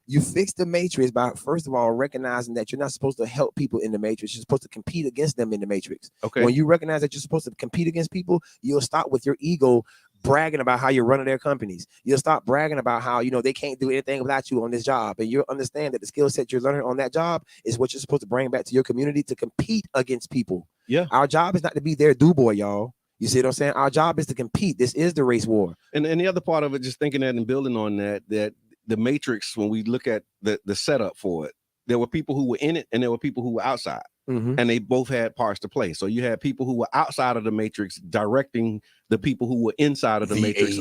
You fix the matrix by first of all recognizing that you're not supposed to help people in the matrix. You're supposed to compete against them in the matrix. Okay. When you recognize that you're supposed to compete against people, you'll stop with your ego bragging about how you're running their companies. You'll stop bragging about how, they can't do anything without you on this job. And you'll understand that the skill set you're learning on that job is what you're supposed to bring back to your community to compete against people. Yeah. Our job is not to be their do-boy, y'all. You see what I'm saying? Our job is to compete. This is the race war. And the other part of it, just thinking that and building on that the matrix, when we look at the setup for it, there were people who were in it and there were people who were outside. And they both had parts to play. So you had people who were outside of the matrix directing the people who were inside of the matrix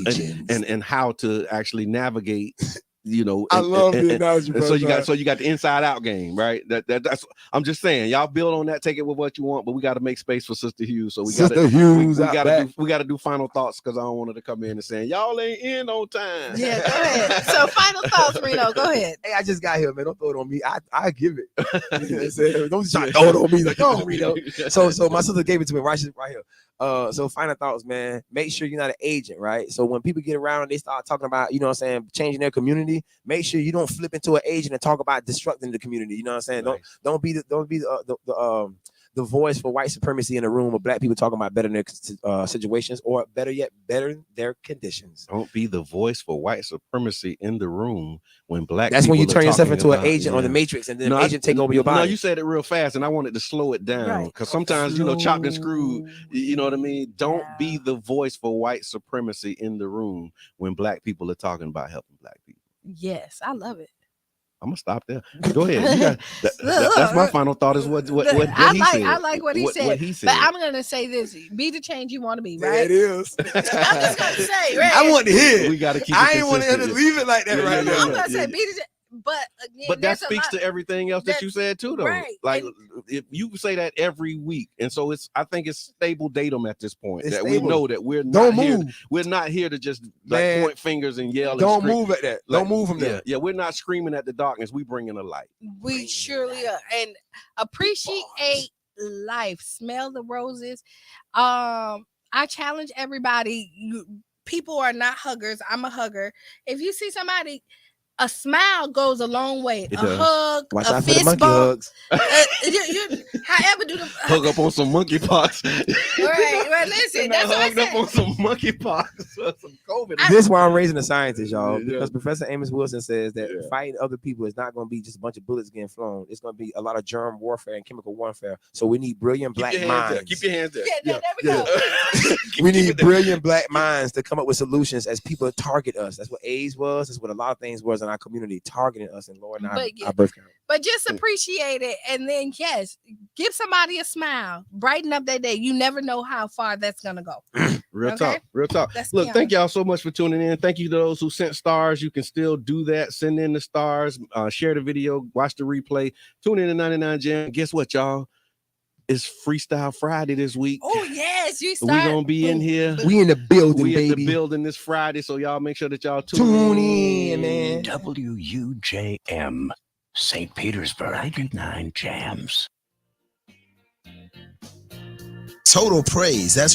and how to actually navigate. I love the analogy. And so you got the inside out game, right? That's I'm just saying, y'all build on that, take it with what you want, but we got to make space for Sister Hughes. So we got to do final thoughts, because I don't want her to come in and saying y'all ain't in on time. Yeah, go ahead. So final thoughts, Reno. Go ahead. Hey, I just got here, man. Don't throw it on me. I give it. Don't try to throw it on me. Like, oh, Reno. So my sister gave it to me right here. So final thoughts, man. Make sure you're not an agent, right? So when people get around and they start talking about, changing their community, make sure you don't flip into an agent and talk about destructing the community. You know what I'm saying? Nice. Don't be the voice for white supremacy in a room of black people talking about better their situations, or better yet, better their conditions. Don't be the voice for white supremacy in the room when black. That's when you turn yourself into an agent on the matrix, and then the agent take over your body. No, you said it real fast, and I wanted to slow it down, because sometimes chopped and screwed. You know what I mean? Don't be the voice for white supremacy in the room when black people are talking about helping black people. Yes, I love it. I'm gonna stop there. Go ahead. That's my final thought. Is what he said. I like what he said. What he said. But I'm gonna say this: be the change you want to be. Right? Yeah, it is. I'm just gonna say. Right? I want to hear it. We gotta keep. I ain't want to leave it like that right now. I'm gonna say be the. But again, but that speaks to everything else that you said too, though. Right. Like, if you say that every week, and so I think it's stable datum at this point that stable. We know that we're not here to just point fingers and yell. Don't move at that. Don't move from there. Yeah, we're not screaming at the darkness. We bring in a light. We surely are, and appreciate life. Smell the roses. I challenge everybody. People are not huggers. I'm a hugger. If you see somebody, a smile goes a long way. Hug, watch a out for the fist monkey bump. hugs. However, do the hug up on some monkeypox. Right, listen, that's what I said. Up on some monkeypox, some COVID. This is why I'm raising a scientist, y'all. Because Professor Amos Wilson says that fighting other people is not going to be just a bunch of bullets getting flown. It's going to be a lot of germ warfare and chemical warfare. So we need brilliant black minds. Keep your hands there. Yeah, there we go. We need brilliant black minds to come up with solutions as people target us. That's what AIDS was. That's what a lot of things was in our community, targeting us and lowering our birth count. But just appreciate it, and then give somebody a smile, brighten up their day. You never know how far that's gonna go. Real talk. Look, thank y'all so much for tuning in. Thank you to those who sent stars. You can still do that. Send in the stars. Share the video. Watch the replay. Tune in to 99 Jam. Guess what, y'all? It's Freestyle Friday this week. Oh yes, we gonna be in here. We in the building, baby. In the building this Friday, so y'all make sure that y'all tune in, man. WUJM, St. Petersburg, 99 Jams. Total praise. That's right.